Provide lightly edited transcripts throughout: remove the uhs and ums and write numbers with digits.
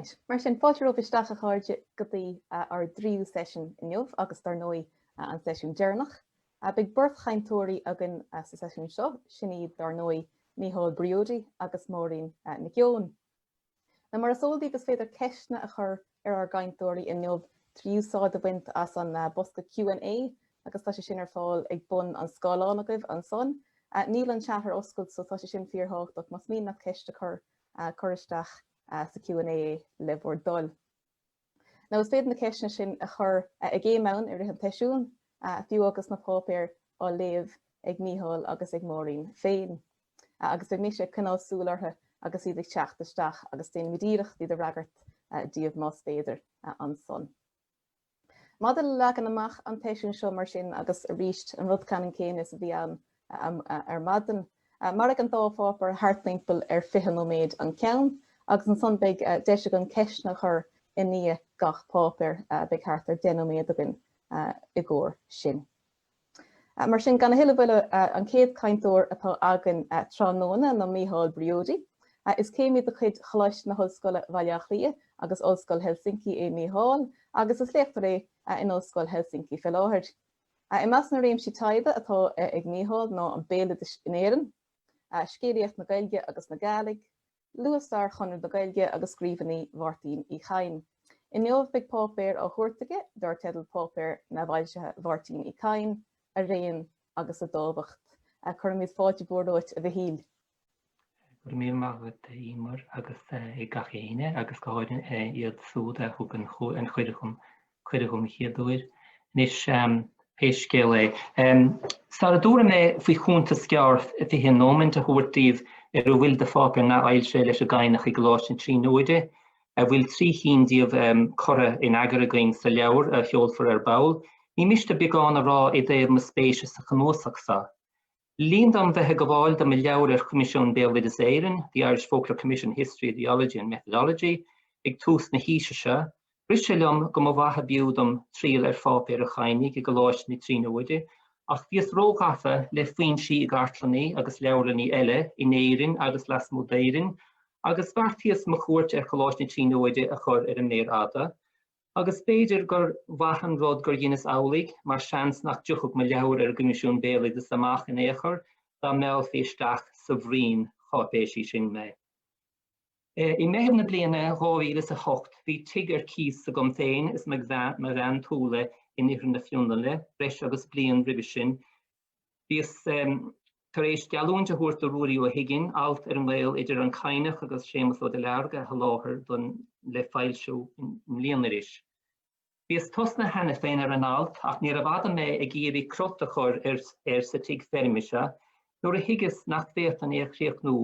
Right, mar sin fáilte ó isteach a cháirde go dtí ar tríú session inniuh agus Tríonóide an sesiún dearnach. Big birth chaintóirí agan sa sesiún seo, sin iad Tríonóide Mícheál Briody agus Máirín Nic Eoin. Na mar asóilí gus féidir ceisne a chur ar gaintóirí inniuh tríúsáid a bhaint as an bosca Q&A agus tá sé sin ar fáil ag bun an scáilán agah an son. Níl an chat ar oscailt so tá sé sin fíorthach ach mas mín nach ceiste chur choristeach sa Q&A le bhór dul. Now is féidir na ceisne sin a chur a géimeann ar an teisiún fiú agus na Páipéir á léamh ag Mícheál agus ag Máirín féin. Agus bheith mise cinálsúlartha agus iad ag teachtasteach agus déanamh díireach iad a ragart díobh más féidir an son. Mada le legan amach an teisiún seo mar sin agus a ríist an rud canan céine is a bhí ar madan. Mar ag an dáfápar hartlimpel ar 50 nóméid an ceann, agus an son beag deise an ceisne chur in ní gach Páipéir beag hart ar 10 nóméid agin i gcóir sin. Mar sin gan hiile bhfuile an céad caintóir atá agan Tríonóide na Mícheál Briody. Is céimiad a chuid Coláiste na hOllscoile Bhaile agus Ollscoil Helsinki é Mícheál, agus is léachtar é in Ollscoil Helsinki fel áthir. I meas na réim si taide atá ag Mícheál ná an béle in éireann, scéalaíocht na Gaeilge agus na Gaeilge, luastar chonur na Gaeilge agus scríbhanaí Mháirtín Uí Chadhain. In neamh beag Páipéir á thuairteige dar tedal Páipéir na bhfíseán Mháirtín Uí Chadhain, a raon agus a dtábhacht. Chur míad fáilte bordóit a bheith híl. Gur mí mágad Eimear agus i gachéine agus gáin iad súda chug an chuidechum chéadúir. Nis péiscéal Sa a dúra mé faoi chúnta scearth fi hí nómint a thuairtíomh ar a bhfuil de Páipéir na ailse leis a gcainach i Coláiste Tríonóide, a bhfuil trí díobh chora in agar a gcain sa leabhar a cheolfar ar bail. Ní miste beagán a rá i dtéobh na spéise sa chomósach sa. Lín am bheithe go bháil do leabhar ar Comisiún Béalid is Éireann, the Irish Folklore Commission History, Ideology and Methodology, ag tús na híise se, bris sé liom go mo bhatha biúdam tríal ar Páipéir a chainig i Coláiste na Tríonóide, ach bhíos rógafa le faoin si i cartlainne agus leabharlaí eile in Éireann agus las Modéireann, agus bhartíos mo chuairt ar Coláiste na Tríonóide a chur ar an méar ada. Agus beidir gur bhahan rud gur dhéanamh amhlaigh mar seans nach dúchadh mo leabhar ar Comisiún Béalid is amach in éachar dá mbeall féisteach sa bhríon chápéisí sin mé. I métheamh na bliana 2008 bhí tigar cís sa gom féin is me ran túla in iarna fiúndaile, breis agus blian ribbe sin. Bhís tar éis gealúnta thuairt a ruaí ó higgin alt ar an bhfuil idir an cainech agus sémas ó de learga a láthir don le fáilseú in líanaris. Bhís tosna hena féin ar an alt ach ní a bhada mé ag géirí crota chur ar sa tig fermiise, nuair a higus nach bhéit an éachríoch nó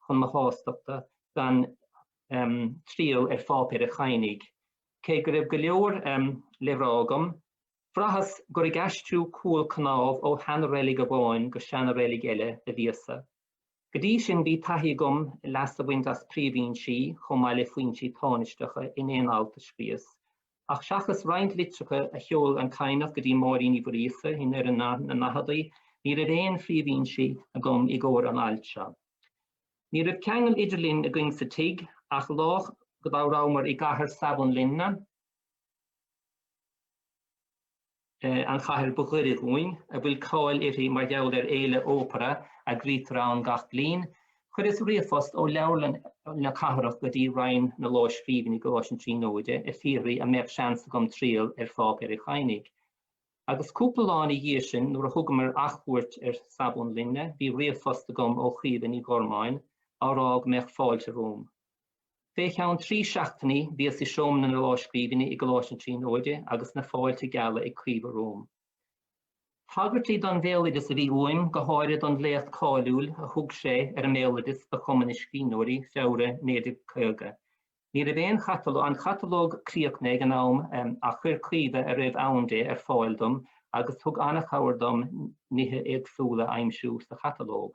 chun mo hástachta gan tríú ar Páipéir a chainig. Cé go raibh go leor le rágam, Frachas gur i gasistú cúil cnámh ó hena rélig a bháin go seanna rélig eile a bhíosa. Go dtí sin bhí taithí gom las a bhaint as príomhíonn si chomh le faoin si táinisteacha in éon alta spríos. Ach seachas roinnt litricha a cheol an cainach go dtí Máirín Nic Eoin hin ar na nahadaí, ní raibh éon príomhíonn si a gom i gcóir an ailt seo. Ní raibh ceangal idirlinn a gcuing sa tig ach lách go dá rámar i gcathair sabhain linne an chathair buchuir Roinn a bhfuil cáil irí mar gheall ar éile ópera a grítarán gach bliain, chud is riamhfost ó leabharlann na cathairach go dtí Roinn na láisríomhainn i Coláiste Tríonóide a fíoraí a mbeadh seans gom tríal ar Páipéir a chainig. Agus cúpla lán i dhiaidh sin nuair a thugamar achhuairt ar sabhain linne, bhí riamhfost agam ó chríomhainn i Gormáin árág meach fáilte Róm. Féich an trí seachtaní bhíos i seomna na láisríomhainn i Coláiste Tríonóide agus na fáilte geala ag críomh Róm. Thagartí don bhéalaidas a bhí uaim go háirid an léacht cáiliúil a thug sé ar an méalaidas a chumann is scríbhneoirí feabhra 9 Ní raibh éon an chatalóg críochnaigh an am a chuir críomha a raibh ann ar fáildom agus thug annach chabhardom nithe agsúla aimsiú sa chatalóg.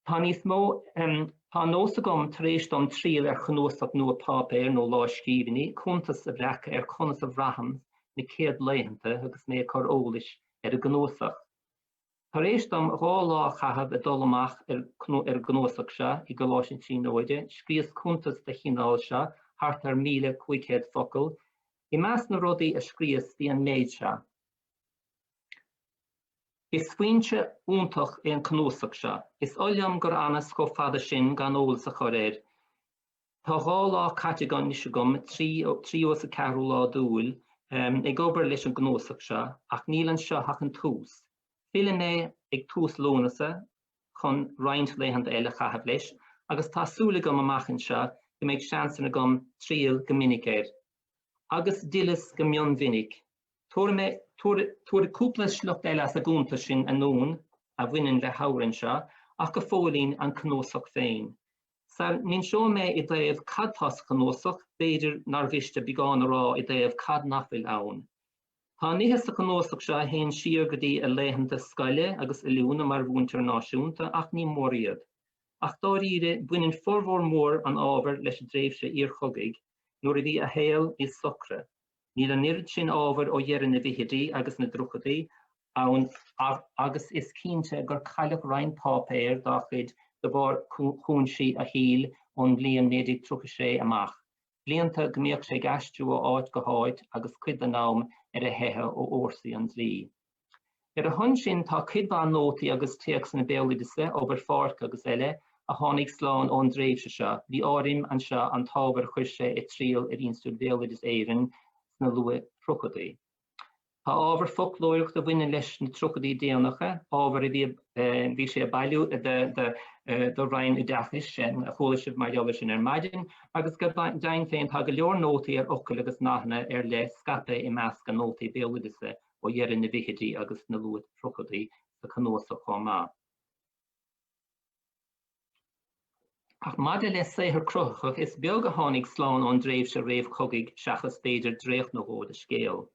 Tá níos mó tá nósa gom tar éis don tríal ar chonósach nua Páipéir nó láisríomhainn chuntas a bhreacha ar conas a bhraham na céad leitheanta agus mé chur ólais ar a gnósach. Tar éis dom rá lá chathab a dul amach ar gnósach se i Coláiste Tríonóide, scríos chuntas de chinál se hart ar 1500 focail, I meas na rudaí a scríos bhí an méid se. Is fuinse úntach an cnósach se, is oiliam gur anas go fada sin gan óil sa choréir. Tá gá lá caite gan níos gom tríú sa ceathrú lá dúil ag obair leis an gnósach se, ach níl an seo ach an tús. Fila mé ag tús lónasa chun roinnt léhananta eile chaithfh leis, agus tá súla gom amachchan se go méid seansanna gom tríal go minic éir. Agus dilas go mion vinnig. Tuair cúpla slucht eile a gúnta sin an nún a bhaineann le habhrann se, ach go fólín an cnósach féin. Sa nín seo mé I dtaobh cad tas cnósach, beidir nar bhiste beagán rá I dtaobh cad nafil ann. Tá níos sa cnósach se héin siar go dtí a léhananta scaile agus I lúna mar bhúntar náisiúnta ach ní mór iad. Ach dá ríre buineann formhór mór an ábhar leis a dréimhse ar chogaigh, nuair a bhí a héal I socre. Níl an irid sin ábhar ó dhearann na bhícheadaí agus na druchadaí, agus is cínte gur cailleadh Roinn Páipéir dá chuid de bhar chúnsaí a híl ón bhliain 1936 amach. Blianta go mbeadh sé gaistriú ó áit go háit agus cuid an nám ar a heithe ó orsaí an dlí. Ar a hon sin tá cuidbá nótaí agus teach na béalaideasa obair fárca agus eile a tháinig slán ón dréimhse se, bhí áirim an se an tábhar chuirse I tríal ar instúd béalaides éireann sna lua trocadaí. Tá ábhar folklóireacht a bhaine leis na trocadaí déanacha, ábhar bhí sé a bailú do Roinn I dteachais sin a chomhlaisibh mar leabhar sin ar Máirtín, agus go dain féin tá go leor nótaí ar ocail agus nachna ar le scape I measc an nótaí béalaideasa ó dhearann na bhícheadaí agus na lua trocadaí sa cnósach chomá. Ach mada le saothar cruthach is beag a tháinig slán ón dréimhse réamh chogaigh seachas beidir dréocht na hód a scéal.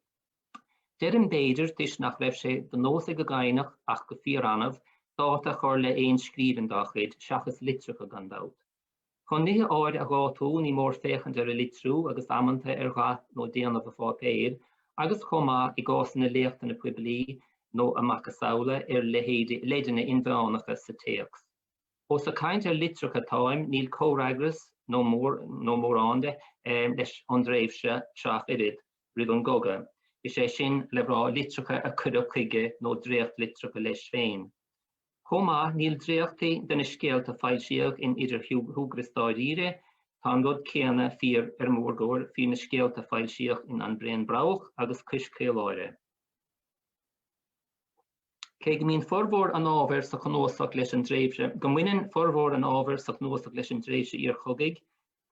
Deir an beidir dis nach raibh sé do nósa go gainach ach go fíorannamh dáta chur le éon scríban dá chuid seachas litreacha gan dát. Chun nithe áir a gáú ní mór féchant ar a litrú agus amananta ar gá nó déanamh a Páipéir, agus chomá I gás na léachta na puiblí nó amach a saola ar leideanna inbheánacha sa téachs. Os a caint ar litreacha táim níl córeagras nó mór ánde leis an dréimhse seach irid, rid an goga. Is sé sin le rá litreacha a cuireadh chuige nó dréocht litreacha leis féin. Chomá níl dréochtaí den is scéalta foilsitheoireachta in idir thugrastáidíre, tá an rud céanna fíor ar mórgóir fi na scéalta foilsitheoireachta in an bréan brabhach agus cúis céaláire. Cé go mbíonn formhór an ábhar sa chnósach leis an dréimhse, go mbaineann formhór an ábhar sa chnósach leis an dréimhse ar chogaigh,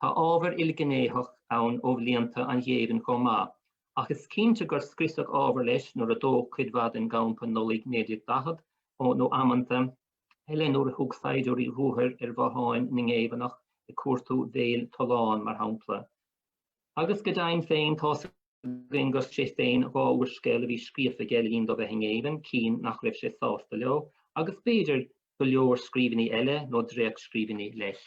tá ábhar ilgnéithach ann ó bhlianta an dhéann chomá. Ach is cínte gur scriosach ábhar leis nuair a dó cuidmhad in gcampa 1990 ó nó amananta eile nuair a thugsaidúir I bhuathar ar bhatháin na ngéibeanach I cuairtú bhéal toláin mar hampla. Agus go dain féin tá ringus sé féin gáhar scéal a bhí scríofa gealaín do bheith ngéibean cín nach raibh sé sásta leo, agus beidir go leor scríbhinaí eile nó dréach scríbhinaí leis.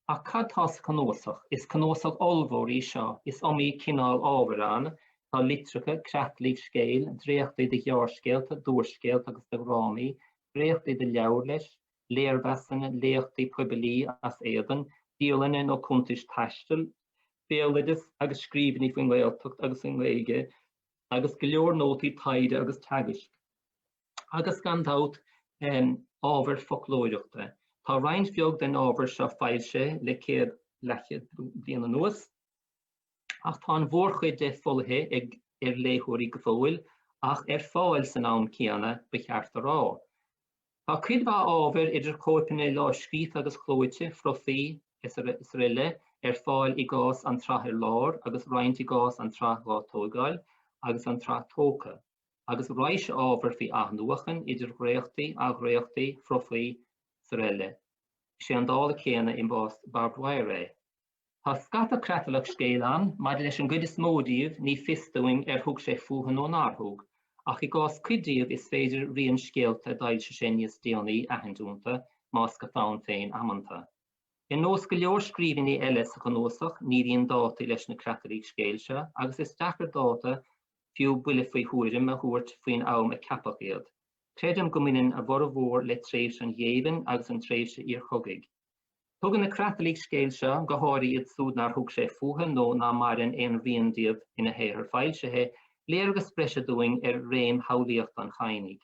A cad tá cnósach, is cnósach olmhóirí seo, is omí cinál ábharán, tá litreacha, creachtaigh scéal, dréachtaí de ghearrscéalta, dúirscéalta agus de rámaí, dréachtaí de leabhar leis, léarbeasanna, léachtaí puiblí as éadan, díolanna nó cuntais taistil, béalaides agus scríbhinaí faoin Gaeltacht agus faoin Gaeilge, agus go leor nótaí taide agus teagaisc. Agus gan dát ábhar folklóireachta. Tá roinn beag den ábhar seo foilse le céad leiche bliana nuas, ach tá an bhórchuid de folthe ag ar léthúirí go fóil, ach ar fáil san nám céanna ba cheart rá. Tá cuidbá ábhar idir cóipinne lá scríoth agus chlóite frofií is riile ar fáil I gás an trathir lár agus roinnt I gás an trath gátógáil agus an trath tóca. Agus roiise ábhar fí aithnuachan idir réachtaí a réachtaí frofií sa riile. Sé an dála céanna in bás barbhaire. Tá scata creatalach scéalan, mar leis an gcuid is módíomh ní fistúing ar thug sé fuathan ó nárthúg, ach I gás cuidíomh is féidir rion scéalta dailse sé níos déanaí aithintúnta más go fáin féin amananta. In nós go leor scríbhinaí eile sa chnósach ní bhíonn dátaí leis na creatalach scéalse, agus is dachar dáta fiú buile faoi thuairim a thuairt faoin am a ceapach iad. Creidim go mbaineann a bhar mhór le tréimhse an dhéibean agus an tréimhse ar chogaigh. Tugann na Craithlíc scéil seo go háirí iad súd nar thug sé fuatha nó ná mar an bhíon díobh ina héar foilsithe, léir agus breise doing réim haulaíocht an chainig.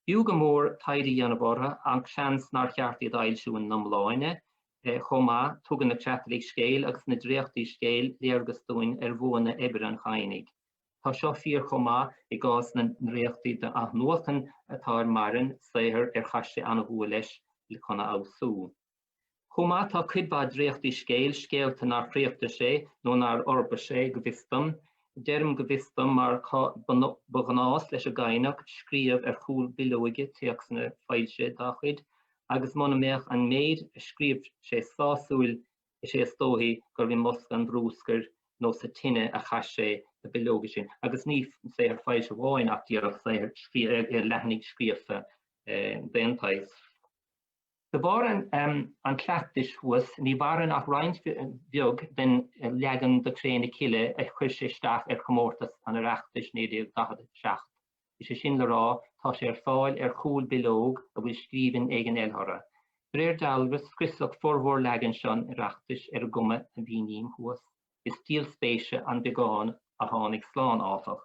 Fiú go mór tairí dhéanamh an seans nar cheartí dailsiún nomláine, chomá tugann na Craithlíc scéil agus na dríochtaí scéil léir agus doing bhuana ebre an chainig. Tá seo fíor chomá I gás na dríochtaí de ach nuachtan atá marin saothar chaiste anna bhua leis le chuna ású. Chomá tá cuidbá dríochtaí scéil scéalta nar phríochta sé nó nar orba sé go bhistam, Derm go bhistam mar buganás leis a gainach scríomh chúl bilóige teach na foilse dachuid, agus muna meach an méid scríomh sé sásúil sé stóthaí gur bhí mosc an brúscar nó sa tine a chas sé na bilóga sin, agus ní sé ar foilse bháin ach díarach sé ar leithnig scríomha déantais. De bar an cleachtais huas, ní bar nach Roinn bheag den legan de tréna ciile chuir sé isteach chomórtas an reachtais 1927. Is sé sin le rá tá sé ar fáil chúl bilóg a bhfuil scríbin éigen eilthara. Bréir dalbas scriosach formhór legan sean reachtais guma a bhíníim huas. Is stíl spéise an beagán a tháinig sláán áfach.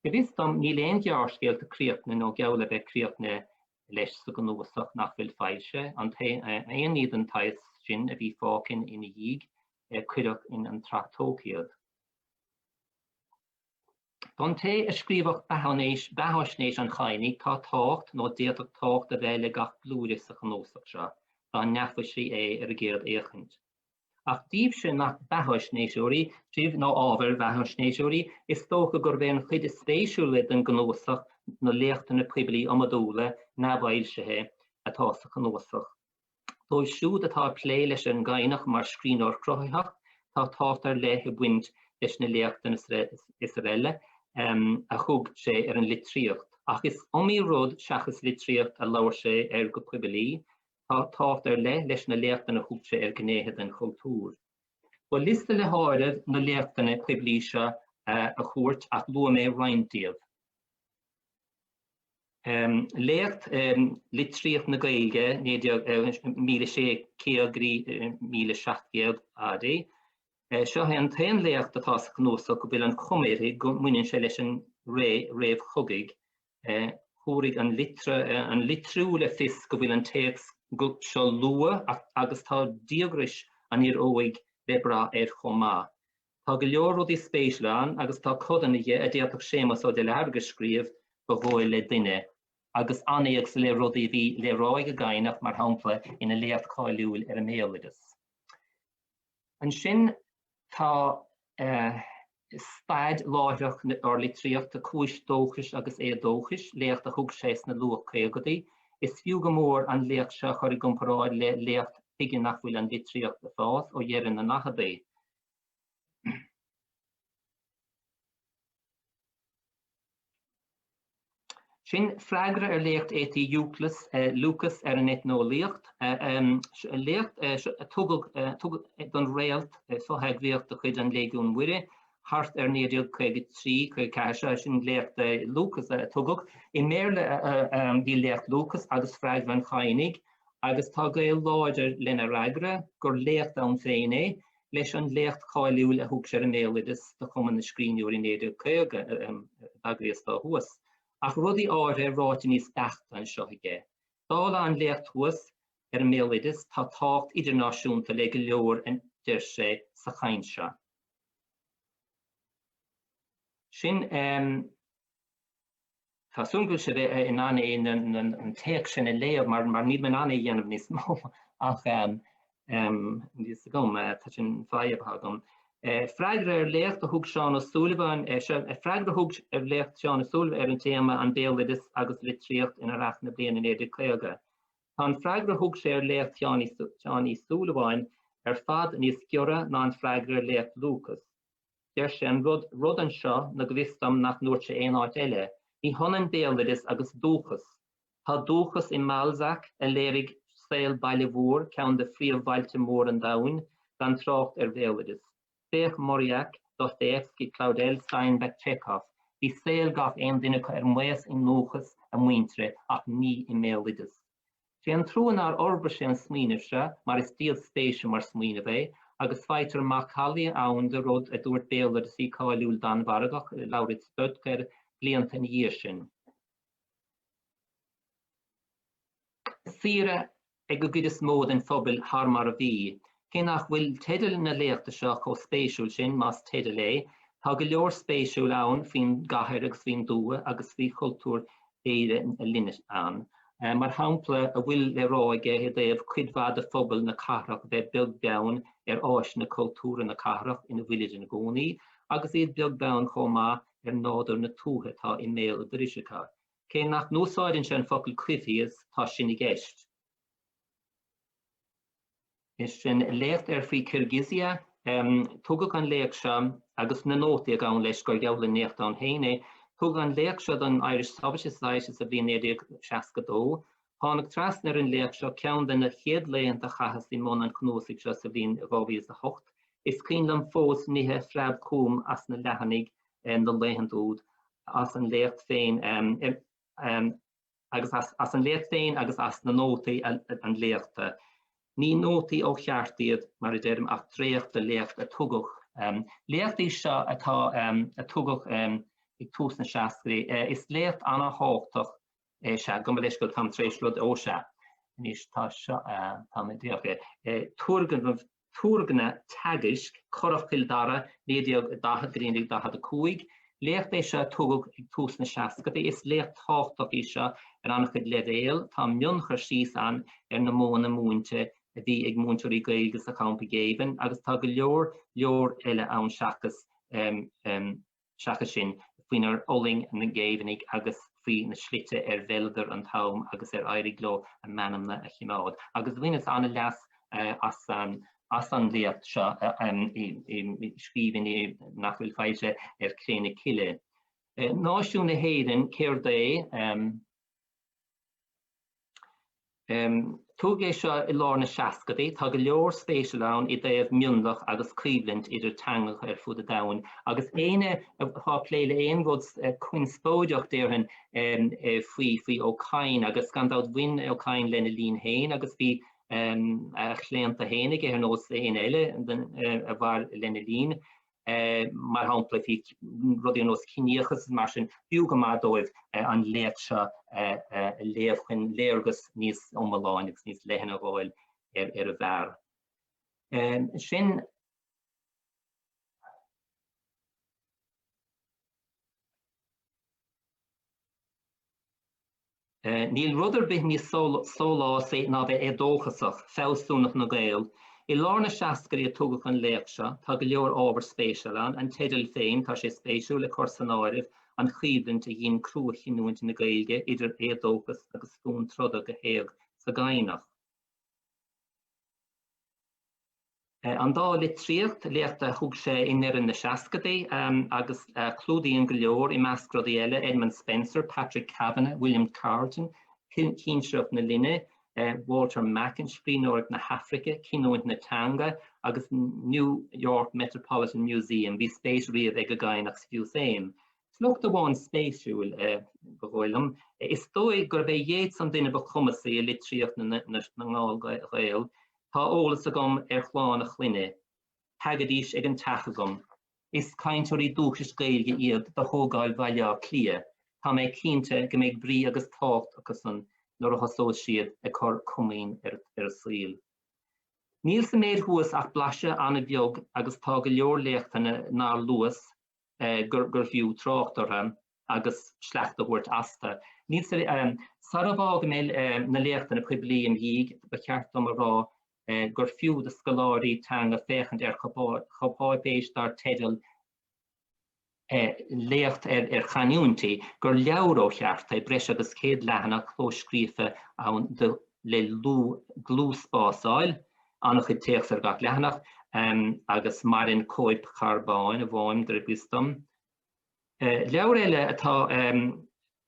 Go bhíostam ní léon dearscéalta críochna nó geabhla bheith críochna leis sa gnósach nach bhfuil foilse, an aon iad an tais sin a bhí fácin ina dhiig cuireach in an trachtóciad. Don té a scríbach behaisnéis an chainig tá tácht nó déadach tácht a bheith le gach blúris sa gnósach seo, tá neamhfuil sé ar a géad échant. Ach díobh sin nach behaisnéisiúirí, díobh nó ábhar behaisnéisiúirí, is tócha gur bheith an chuid is spéisiúla den gnósach na léachta na poiblí amadóla na bhailsithe atá sa gnósach. Dó siúd atá plé leis an gainach mar scríór crothaíocht, tá tátar le a buint leis na léachta Israeile a thug sé ar an litríocht. Ach is omí rud seachas litríocht a labhair sé ar go poiblí, tá tátar leis na léachta na thug sé ar gnéithe den chultúr. Ba lista le háireamh na léachta na poiblí seo a chuairt ach luam é roinntíobh. Lécht litríocht na Gaeilge 1670 AD. Seo an tain lécht atá sa gnósach go bhfuil an chomóradh go muinneann sé leis an réamh chugaig. Chúraigh an litrú le fis go bhfuil an téacs go seo lua agus tá diagris an ir óig le bra chomá. Tá go leor rud is spéisiúla agus tá codanna a déadach sémas ó de leharga scríomh go bhfuil le duine, agus anéag sa le rudaí bhí le ráig a gainach mar hampla ina léamh cáiliúil ar a méalagas. An sin tá staid láithreach ar litríocht a cúis dóchais agus dóchais, léacht a thug sééis na luachchéagadaí, is fiú go mór an léacht seo chuir gomparáid le léacht higgin nach bhfuil an litríocht a fás ó dhéann na nachadaí. Sin freigra léacht étí Lucas ar an etnólaíocht. Léacht don réalt fótheagmhaíocht a chuid an léigiún muire, hart ar 1953 sin léacht Lucas a tugad. I méle bhí léacht Lucas agus freigra an chainig, agus tá gael láidir lena ragra gur léacht an féin leis an léacht cáiliúil a thug sé an méaladas do chuman na scríniúir in 1950 agrias tá huas. Ach rudí áire ráte níos eachta an seo ige. Dála an léacht thuas ar an méaladas tá tácht idirnáisiúnta le go leor an deir sé sa chainse. Sin tá sungul sé in anna an teach sin a léamh mar níd man anna dhéanamh níos mó ach níos gom tá sin fáibh hagam. Freigra ar léacht a thug Seán ó Súlaitheáin, freigra thug ar léacht Seán ó Súlaitheáin ar an téama an béaladas agus litríocht ina reach na bliana 1950. Tá an freigra thug sé ar léacht Seán ó Súlaitheáin ar fad níos ciora ná an freigra ar léacht Lucas. Deir sé an rud an seo na go bhfiostam nach nuairt sé aon áit eile. Ní honan béaladas agus dúchas. Tá dúchas I Málsach a léirigh saoil baile mhór ceann de phríomhbhailte mór an domhain gan trácht ar béaladas. Féach Moriach, Dostoevsky, Claudel, Steinbeck, Chekhov. Bhí saoil gach aon duine ar muas I nóchas a muintre ach ní I méaladas. sé an trúan ar orba sé an smaoineamhse, mar is díal spéisiú mar smaoine bheith, agus feightir Mícheál ann de rud a dúirt béallar is í cáiliúil Denvirgach labhraíonn spudcair blianta na dhiaidh sin. Fíre ag go gcuid is mód an phobal thar mar a bhí, cé nach bhfuil teideal na léachta seo chomh spéisiúil sin más teideal é, tá go leor spéisiúil ann faoin gcathair agus faoin dua agus faoin chultúr éire a líne ann. Mar hampla a bhfuil le ráige a dhéobh cuidmhad a phobal na cathrach bheith beag beann ar áis na cultúra na cathrach ina bhuilead na gcónaí, agus iad beag beann chomá ar nádar na tútha tá i méal a drisisicha. Cé nach nósáidann sé an focail cuimhíos tá sin i gceist. Is sin lécht ar faoi Kirgizia, tugad an léach se agus na nótaí a gabhann leis gur geabhlann néocht an héine, tugad an léach se an Irish Scottish Society sa bhliain 1962, tháinig trasnar an léach se ceann den na chéad léanta chachas í món an cnósaigh se sa bhliain 2008, is cín fós nithe freab cúm as na lehannig na léhanúd as an léach féin agus as an léach féin agus as na nótaí an léachta. Ní nótaí ó chearttíad mar I dtéirm ach tréocht a léach a tugach. Léachtaí seo atá a tugach ag tús na seacaí is léacht anna háchtach se go leis go tam tréislód ó se. Níos tá seo tá mé díocha. Túrganna tagisk chorachtil dara lédiog 10-15, lécht é se tugach ag tús na seacaí is lécht háchtach í se ar annach chud le réal tá mionchar síos an ar na móna múinte a bhí ag múinteirí Gaeilge sa campa géiban agus tá go leor eile ann seachas sin faoin ar oling na géibanig agus faoi na slite ar bheildir an tam agus ar éirigló an menamna a chiimeád. Agus bhíonas anna leas as an léacht seo scríbhinn nach bhfuil fáilte ar chéna ciile. Náisiúna héireann céir é Tug é seo I lár na seacaí, tá go leor spéisiúil ann I dtaobh miondach agus críbhlint idir teangach ar fud a domhain. Agus éine tá pléile éon rud cuinspóideach déirthain faoi ócáin agus gan dád bhain ócáin lena lín héin agus bhí chléanta hénig ar nós éon eile a bhar lena lín. Mar hampla fi rudí nos cineachas mar sin fiú go má dóibh an léach se léamh chun léargus níos omláin agus níos lehanna bháil ar a bhar. Sin níl rudidir bith níos sólá sé ná bheith dóchasach fáilsúnach na Gael. I lár na seacaí a tugach an léach se, tá go leor ábhar spéisiúil an teideal féin tá sé spéisiúil le corsanáirih an chiablint a dhéon crua chinúint na Gaeilge idir éadóchas agus fún troda go héag sa gcainach. An dá le tríocht léachta thug sé inar na seacaí agus clúdaíonn go leor I meascrodí eile Edmund Spencer, Patrick Kavanagh, William Carlton, cínseireacht na líne, Walter Mackin, Tríonóide na Hafrica, Cinóid na Tanga, agus New York Metropolitan Museum, bhí spéis riamh ag a gcainach fiú féin. Slucht amháin spéisiúil bhgóilm, is dóigh gur bheith dhéad san duine ba chumasaí a litríocht na ngáil Gael, tá ólas agam ar chláán a chluine, tagadís ag an tachagam. Is cainteoirí dúchas Gaeilge iad de thógáil bhaile clia, tá mé cínte go méid brí agus tácht agus an nuair a hasó siad a chur cumaín ar a síl. Níl sa méid thuas ach blaise anna bheog agus tá go leor léachtainna ná luas gur fiú tráchtartha agus sleachta bhuairt asta. Níl sa bhág mé na léachtainna chuiblií dhiig ba cheartm a rá gur fiú de scoláirí teanga féchant ar Páipéir dar teideal léacht ar chaniúntaí gur leabhar ó cheartta breis agus céad leathanach chlóscríofa ann le glúspásáil annach chud téachs ar gach leathanach agus marin cóip charbáin a bháim de gustom. Leabhar eile atá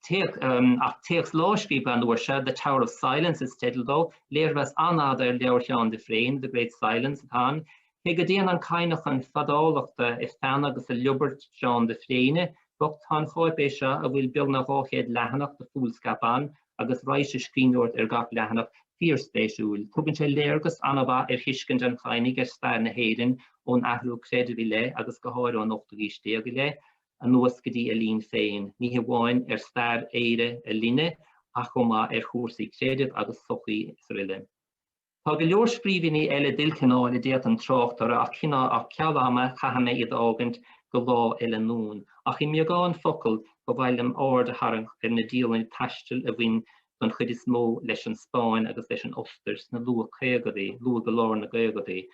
téachs láiscríofa an uairse, The Tower of Silence is teideal dó, léirmheas anádar leabhar Seán de Fréin, The Great Silence atá. He go dtéann an cainach an fadálachta I feann agus a liobert Seán de Fréine, bocht tá Páipéir seo a bhfuil beag na bháchéad leathanach de fúlscap an, agus roise scríneoirt gach lehanach fíor spéisiúil. Tugann sé léargus anmha hiiscin an chainig stair na héireann ón ahrú creidimh le agus go háir an 8 stéag le, a nuas go dtí a lín féin. Ní bháin stair éire a líne a chuma chósaí creidimh agus sochaí sa riile. Tá go leor scríbhíní eile dilcináil déat an tráchttar a cinná a ceallama chahanna iad ágant go lá eile nún. Ach I mbeagán focail go bhfuilm áir de harang na díalainn taistil a bhain don chud is mó leis an Spáin agus leis an Ulsters na lua chéagadaí, lua go leor na gaogadaí.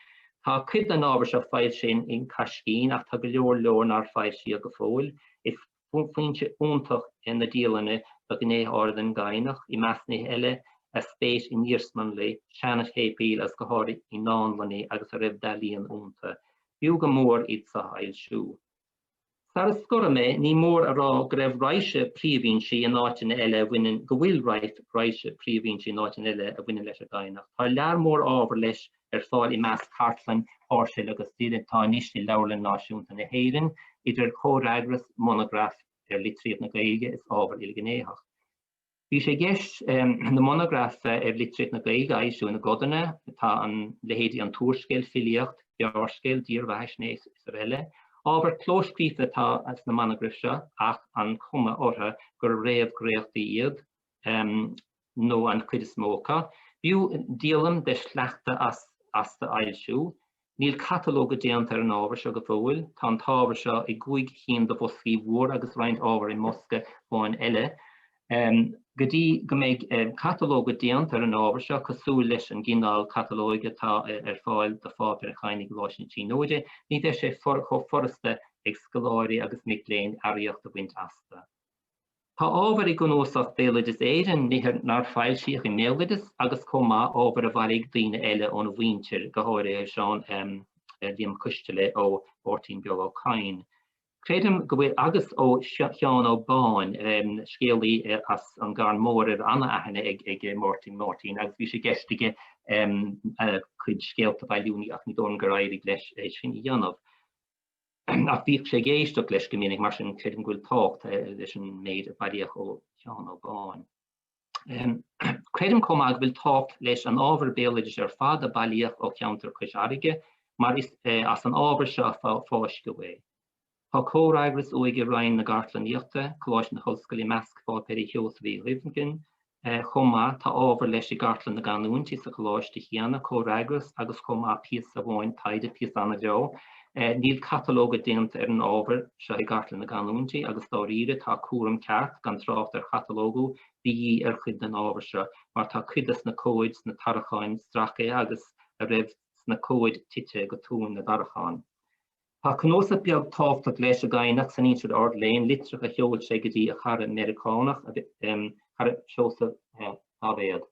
Tá cuid an ábhar se fáil sin in Cascín ach tá go leor nar fáil si a go fóil. Is fuinte úntach in na díalainne a gné áard an gainach I measnaí eile a spéis in níorsman le seanach hépíl as go háir I nánlaní agus a raibh dalíon únta. Bíú go mór iad sa Seilsiú. Sar score me ní mór a rá go raibh roise príomhín si in áitin eile bhainean go bhfuil roise príomhín si in áitin eile a bhainean leis a gainach. Tá lear mór ábhar leis fáil I meas cartlainne áirsil agus tíochtá níostí leabharlann náisiúnta na héireann idir chomóradh monograaf litríocht na Gaeilge is ábhar il gnéach. Bhí sé gceist na monograaf litríocht na Gaeilge aisú na Godana tá an lehéadí an túrscéil filiocht, beárscéil, díormhaisnéis sa bheile. Ábhar clóscríofa tá as na monograaf seo ach an cuma ortha gur réamh gréachtaí iad nó an cuid is mócha. Bhíú díalam de sleachta as the Seilsiú. Níl catalóga déanta an ábhar seo go fóil, tá an tábhar seo I gcuig chin do boscaí mhór agus roinnt ábhar I Mosca bháin eile. Go dtí go mbeidh catalóga déanta an ábhar seo cosúil leis an gcinál catalóga tá fáil de Páipéir chainig láis na Tríonóide, ní de sé forasta ag scoláirí agus micléin aíocht a bhaint asta. Tá ábhar I gnósach béaladas éireann níor nar fáil siach I méaladas agus comá ábhar a bhaigh daoine eile ón bhaintear go háir seán bhíam cuisteile ó Mháirtín beag Cain. Credim go bhfuil agus ó Seán ó Bán scéalaí as an gcáin mórad anna aithne ag Máirtín agus bhí sé geistige chuid scéalta bailúní ach ní dónn go raibh leis sin I dhéanamh. Ach bhíoh sé géisteach leis go minic mar sin credim go bhfuil tácht leis an méid a bailíoch ó Seán ó Bán. Credim comá go bhfuil tácht leis an ábhar béalaidir ar fad a bailíoch ó cheantar chuis airige, mar is as an ábhar seo fáis go bhfuil. Tá comhráigras uige Roinn na cartlainneachta, Coláiste na hoscail I measc Páipéir Cheoladh Livingin, chomá tá ábhar leis I cartlainne na ganúintí sa Coláiste chéanna comhráigras agus chomá píos a bháin taide píosanna deo. Níl catalóga déanta an ábhar seo I cartlainne na ganúintí agus dá riire tá cuaram ceart gan trácht catalógu bhí ar chuid an ábhar seo, mar tá cuidas na cóid na taracháin stracha agus a raibh na cóid tite go tún na daracháin. Tá cnósa beag tábhacht leis a gainach san ísir ard léin litrach a cheol sé go dtí a chara Americánach a chara seosa tábhéad.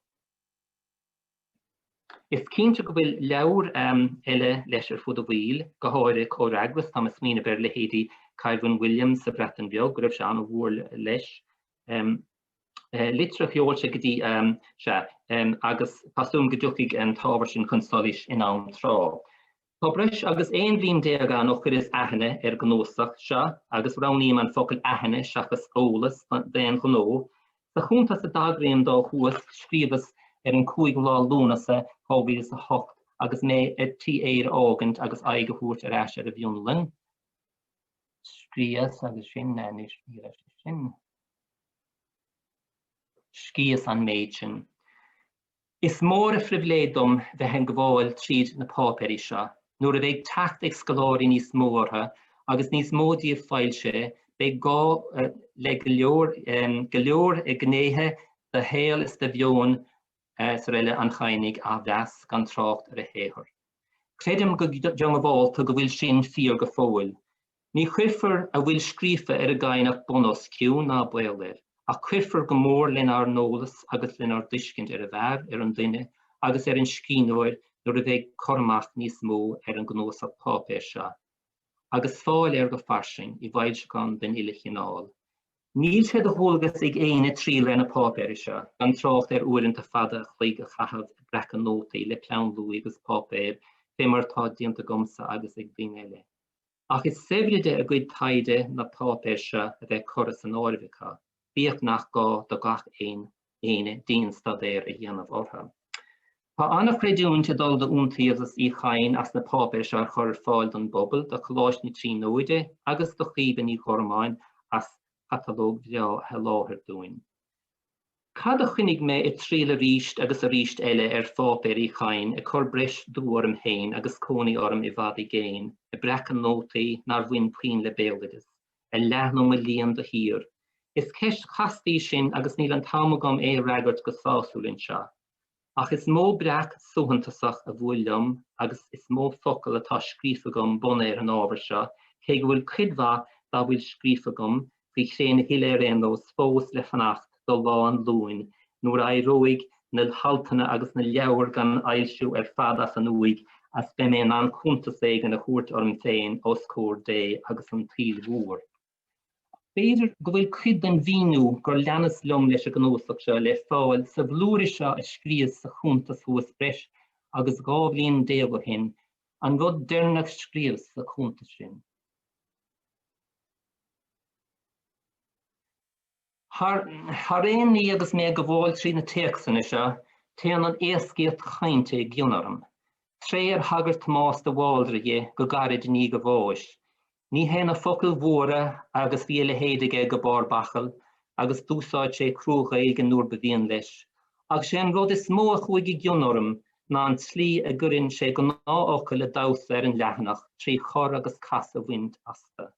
Is cínte go bhfuil leabhar eile leis ar fud a bhíl go háir comhráigras tá smína beir le héadí Caibhinn Williams sa bretan beag go raibh se an bhór leis. Litrach cheol sé go dtí agus pasúm go dtiúigh an tábhar sin consolais in ann trá. Tá breis agus éon bhíon déag an chud is aithne ar gnósach seo agus raníam an focail aithne seachas ólas den gnó. Sa chunta sa dagréim dá chuas scríbas ar an 5 lá lúnasa 2008 agus mé tí éir ágant agus aige thuairt ar eise ar a bhionlainn. Scrías agus sin sin. Scías an méid sin. Is mór a fribléadum bheith an gháil tríd na Páipéirí seo. Nuair a bheidh teacht ag scoláirí níos mórtha agus níos módí a fáilte, beidh gá le go leor I gnéithe de héal is de bheon sa réile an chainig a bheas gan trácht ar a héair. Credim go deong bháilta go bhfuil sin fíor go fóil. Ní chuirfar a bhfuil scríofa ar a gainach bunos ciún ná bailir, a chuirfar go mór lenar nólas agus lenar duiscint ar a bhar ar an duine agus ar an scíneoir nuair a bheidh cormach níos mó ar an gnósach Páipéir seo. Agus fáil ar go farsing I bhaid gan den ile chinál. Níl sé do hólagas ag éine trí le na Páipéir seo, gan trácht ar uaireanta fada chuig a chahad brecha nótaí le peanlú agus Páipéir, fé mar tá dianta gomsa agus ag bhíon eile. Ach is sebhide a gcuid taide na Páipéir seo a bheith choras an áirmhacha, bíoch nach gá do gach éin éine díonstadéir a dhéanamh ortha. Tá annach creidúnta dul de úntaíochtas Uí Chadhain as na Páipéir se chur fáil don bobbal do Coláiste na Tríonóide agus do Chiban Uí Chormáin as Cathaoirleach bheo láthar dúin. Cad a chuinnig mé I tríle ríist agus a ríist eile Páipéir Uí Chadhain chur breis dúorm héin agus cónaí orm I bhfad I géin, brechan nótaí nar bhain puin le béalgadas, leathnú a líon do hir. Is ceist chastaí sin agus níl an támagam ragart go sáúlinn seo. Ach is mó brec suhantasach a bhfuilm agus is mó focail atá scrífagam buna an ábhar seo, cé go bhfuil cuidmha dá bhfuil scrífagam bhí chéna hiile réanó spós le fanacht do láin lúin, nuair a roig na haltainna agus na leabhar gan ailsiú fad as an uig as be mé an chuntas éigen a chuairt orm féin os cóir dé agus an tíl mhór. Beidir go bhfuil cuid den bhíú gur leannas lom leis a gnósach seo le fáil sa bhlúiri seo a scríos sa chuntas thuas breis agus gá bhliain déag hin an bhd dearnach scríos sa chuntas sin. Raon agus mé go bháil trí na teachsanna seo téan an éascíocht chainte gionarm. Tréir hagart más de bháildraige go garid ní go bháis. Ní héna focail mhóra agus bhí le héidige go barbachal agus dúsáid sé cruúcha ag an nuair bhíon leis. Ach sé an rud is mó a chuig I gionarm ná an slí a gurinn sé go ná ocail le daus an leathnach trí chor agus cas a bhaint asta.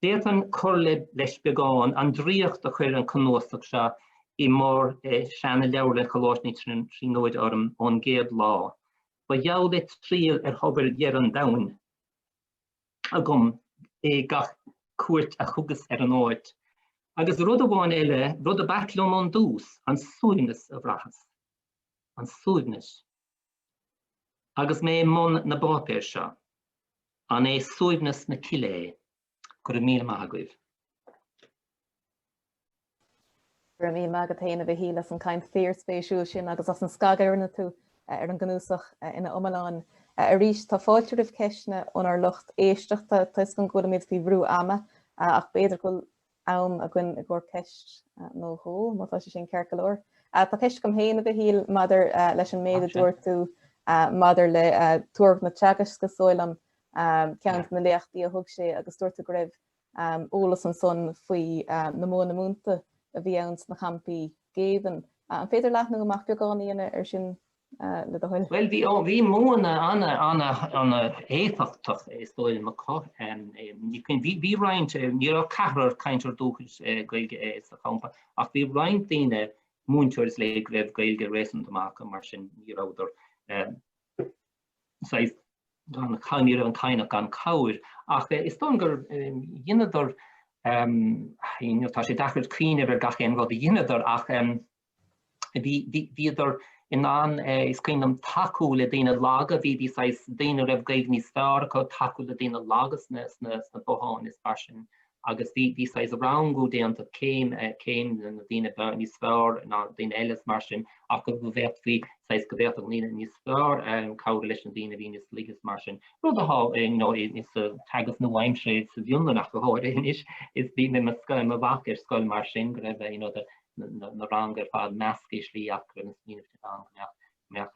Déit an chorle leis beáin an dríocht a chuir an conósach seo I mór seanna leabhar le Coláiste na Tríonóide orm ón géad lá. Ba jaall tríal hobair dhear an dain a gom gach cuairt a chugus an áit. Agus rud amháin eile, rud a baclum an dús an súibhneas a bhrachas. An súibhneas. Agus mé mon na Páipéir seo. An súibhneas na ciile. Gur míle maithagóibh. Gur mí magad héanana bheith hílas an caint fér spéisiúil sin agus as an scagarna tú ar an gnúsach ina omláin. A rís tá fáilteoibh ceisne ón ar lucht éisteachta tuis gon gcuid méid bhí bhrú ama ach beidir go am a gin a ggur ceist nó hó, má tá sé sin cearcalóir. Tá ceist gom héanana bheith híl madidir leis an méad dúir tú madidir le tuairg na teagas go sóilam ceant na léachtaí a thug sé agus dúirta go raibh ólas an son faoi na móna múnta a bhí ann na champaí géadan. An féidir leathnú go amach beagáíonna ar sin le do hfuil. Well, bhí móna anna éfachtach dóil má có. Bhí roint ní cahrar caiintear dúchas Gaeilge sa champa, ach bhí roint daoine múinteoirs le greibh Gaeilge réasant amach mar sin níráidir gan chaimíar an tainach gan cabhair. Ach is don gur dhéanadar tá sé dachar cíine ar gachéan rud a dhéanadar ach bhíidir in an is cínnam taú le daine lága bhí daine raibh gaibh níos fearr go taú le daine lágas na bóáin is farsin. Agus bhí a rangú déanta céim na daine níos fearr ná daine eiles mar sin ach go bheith bhí go bheith lína níos fearr cabhair leis an daine bhí níos lígas mar sin. Rud is tagas na bhaimsréid sa bhionanach go háir is bhí me a bhacair scoil mar sin go raibh na rangar fad meascéis líach go na meach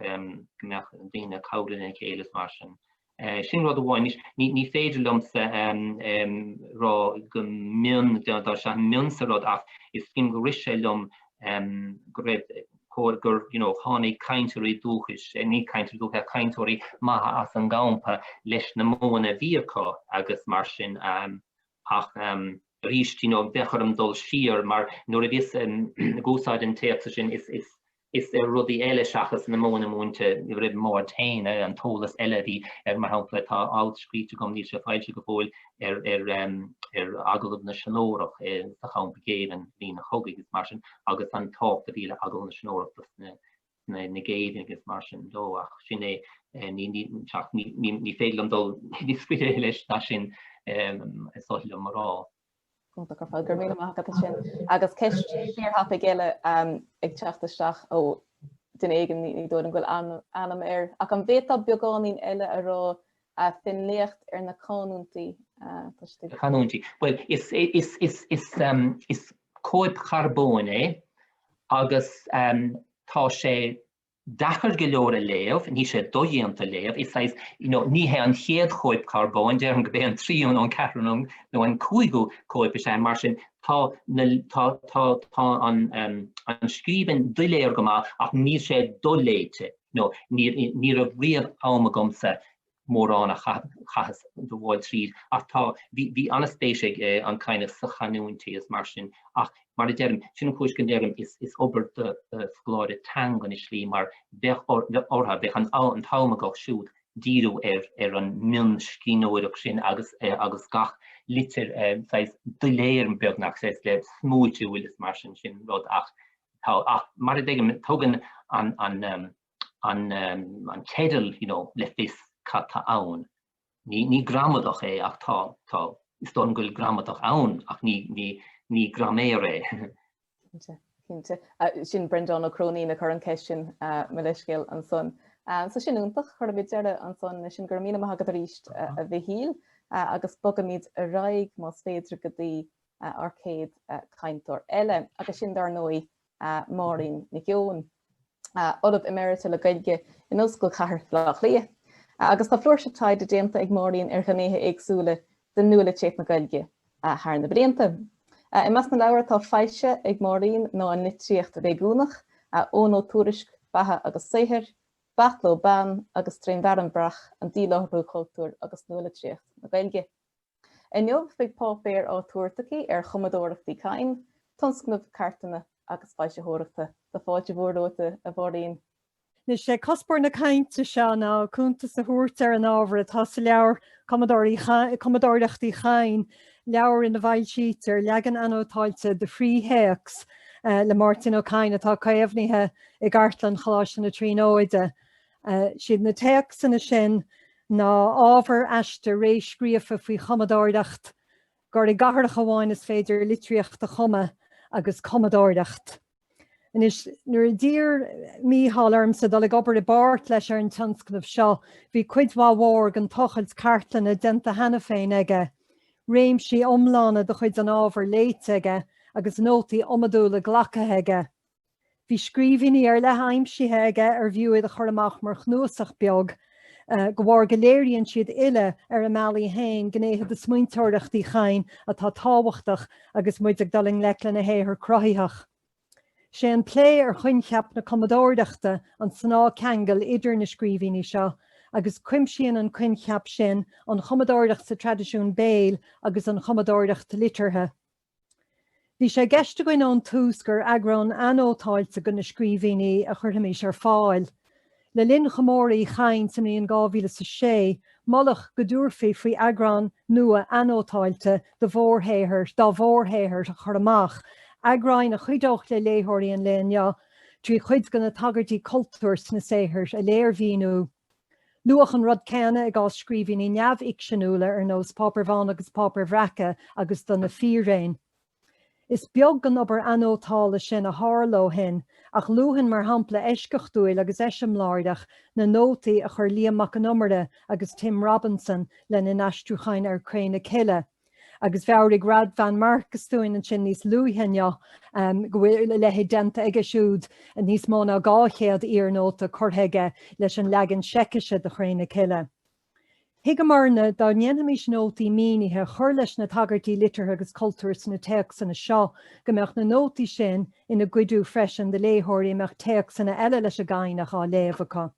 daine cabhairlinne chéiles mar sin. Sin rud amháin ní féidir lumsa rá go mion se mionsa rud ach is cin go rise lum go raibh gur tháinig cainteoirí dúchas ní cainteoirí dúcha cainteoirí maithe as an gcampa leis na móna bhíocha agus mar sin ach ríist bechar dul siar mar nuair a bhís gúsáid an téachta sin is rudí eile seachas na móna múnta raibh mór taine an tólas eile bhí mar hapla tá áilscríte gom ní se fáilte go bhfuil agalh na Seoládh sa champa géan lína chugaigh mar sin agus an tácht a bhíle agalh na Seoládh na géan agus mar sin dó ach sin ní féidir an dul ní scuile leis na sin soil marrá. gur mí sin agus ceist hapa géile ag teachtaisteach ó den éigen ní dó an ghfuil anam ach an bhéta beagáín eile ará fin léocht ar na canúntaí. Canúntaí. Well, is cóip charbóin agus tá sé dachar go leor a léamh, ní sé dóhéanta léamh, is says, ní hé an chéad choip carbón, dear an go bé an tríún an ceathrún nó an cúigú choip is mar sin tá an scríban duléir go má ach ní sé doléite, ní a riamh ámagumsa mórrán a chachas do bháil tríd, ach tá bhí anaspéisiigh an kind of sachanúintí is mar sin, ach mar derm sin chuis gan derm is ober de fglóide tang an is slí mar orha bech an támagach siúd díú an min scríóireach sin agus gach litir duléir an beagnach sé le smúte bhfuil is mar sin rud ach mar tugan an tedal le fis chatta ann. Ní gramadach ach tá is don gúil gramadach ann ach ní gramére. Sin Brendan O'Croney na chu an ceisisin me leiscéil an son. So sin úntach chuir a bit dearda an son sin gur mína maithagad a ríist a bheith híl agus bogamid a raig más féidir go dtí arcéad chainteoir eile agus sin dar nói Máirín Nic Eoin. Olaf emerita le Gaeilge in Oscail Cathaoirleach lia. Agus tá flúirseaptáid a déanta ag Máirín ar chanéthe agsúla den nua le téit na Gaeilge thar na blianta. I meas na leabhar tá feiise ag Máirín nó an litríocht a bhéúnach ón ó túrisc bheatha agus saothar, bathló ban agus tréimhhean brach an díláthbú cultúr agus nua le tríocht na Gaeilge. I neamh bheith Páipéir á tuairteaí ar chomóradh Cathain, tionscnamh cartlainne agus bhfíseáireachta do fáilte bhórlóta a bhórín. Nis sé cospóir na cainte se ná cúnta sa thuairt ar an ábhar atá sa leabhar Comhdháireacht Uí Chadhain, leabhar in na bhail sítear leagan anótáilte de phríomhéachs le Máirtín ó Cain atá caomhníthe i gcartlainne Coláiste na Tríonóide. Siad na teach sanna sin ná ábhar eiste rééis scríofa faoi Comhdháireacht gur i gcathairach amháin is féidir litríocht a chuma agus Comhdháireacht. And is nuair a dtír Mícheál armsa dul ag obair i báirt leis ar an tionscnamh seo, bhí cuid mhór an tochailt cartlainne denta hena féin aige. Réim sí omlána do chuid an ábhar léite aige agus nótaí omadúla glacathe aige. Bhí scríbhíní ar le haimsithe aige ar bhiúid a chur amach mar chnúsach beag, go bhfuair go léiríonn siad ile ar a mealaí hain gnéithe de smaointeoireacht Uí Chadhain atá tábhachtach agus muid ag daling leiclan na héithir crothaíthach. sé an plé ar chuincheap na comhdháireachta an sná ceangal idir na scríbhíní seo, agus cuimsíonn an cuincheap sin an chomóradh sa tradiisiún béal agus an chomóradh litirthe. Bhí sé gceiste goin an tús gur agrán anótáilte go na scríbhíní a chuirthaimís ar fáil. Le linn chomóradh Uí Chadhain sa mbliain 2006, mollach go dúrfaí faoi agrán nua anótáilte dá bhórthéithir a chur amach, agráin a chuideocht le léthirí an léinne, trí chuid gan na tagartí cultúrs na saothairs a léirmhíú. Luach an rud céanna ag gá scríbhíní neamh-fhoilsitheoireachta ar nós Páipéir agus Páipéir bhreacha agus don na fíorrain. Is beag an obair anótála sin a thárló hin, ach luúhann mar hampla eisceachtúil agus eisimláireach na nótaí a chur Liam Mac an Umara agus Tim Robinson le na naistriúchain ar Craine Cille. Agus bheabhraigh Rad Van Marcus túin an sin níos luúthainne go bhfuil lethe denta ige siúd a níos mó ná gáchéad íarnóta curthaige leis an legan seiceise de Craine Cille. Hiag marna dá nnéanamís nótaí mínithe chur leis na tagartí litir agus cultúrs na teach sanna seo go mbeadh na nótaí sin ina gcuidú freisin de léthirí meach teach sanna eile leis a gcainach á léamhacha.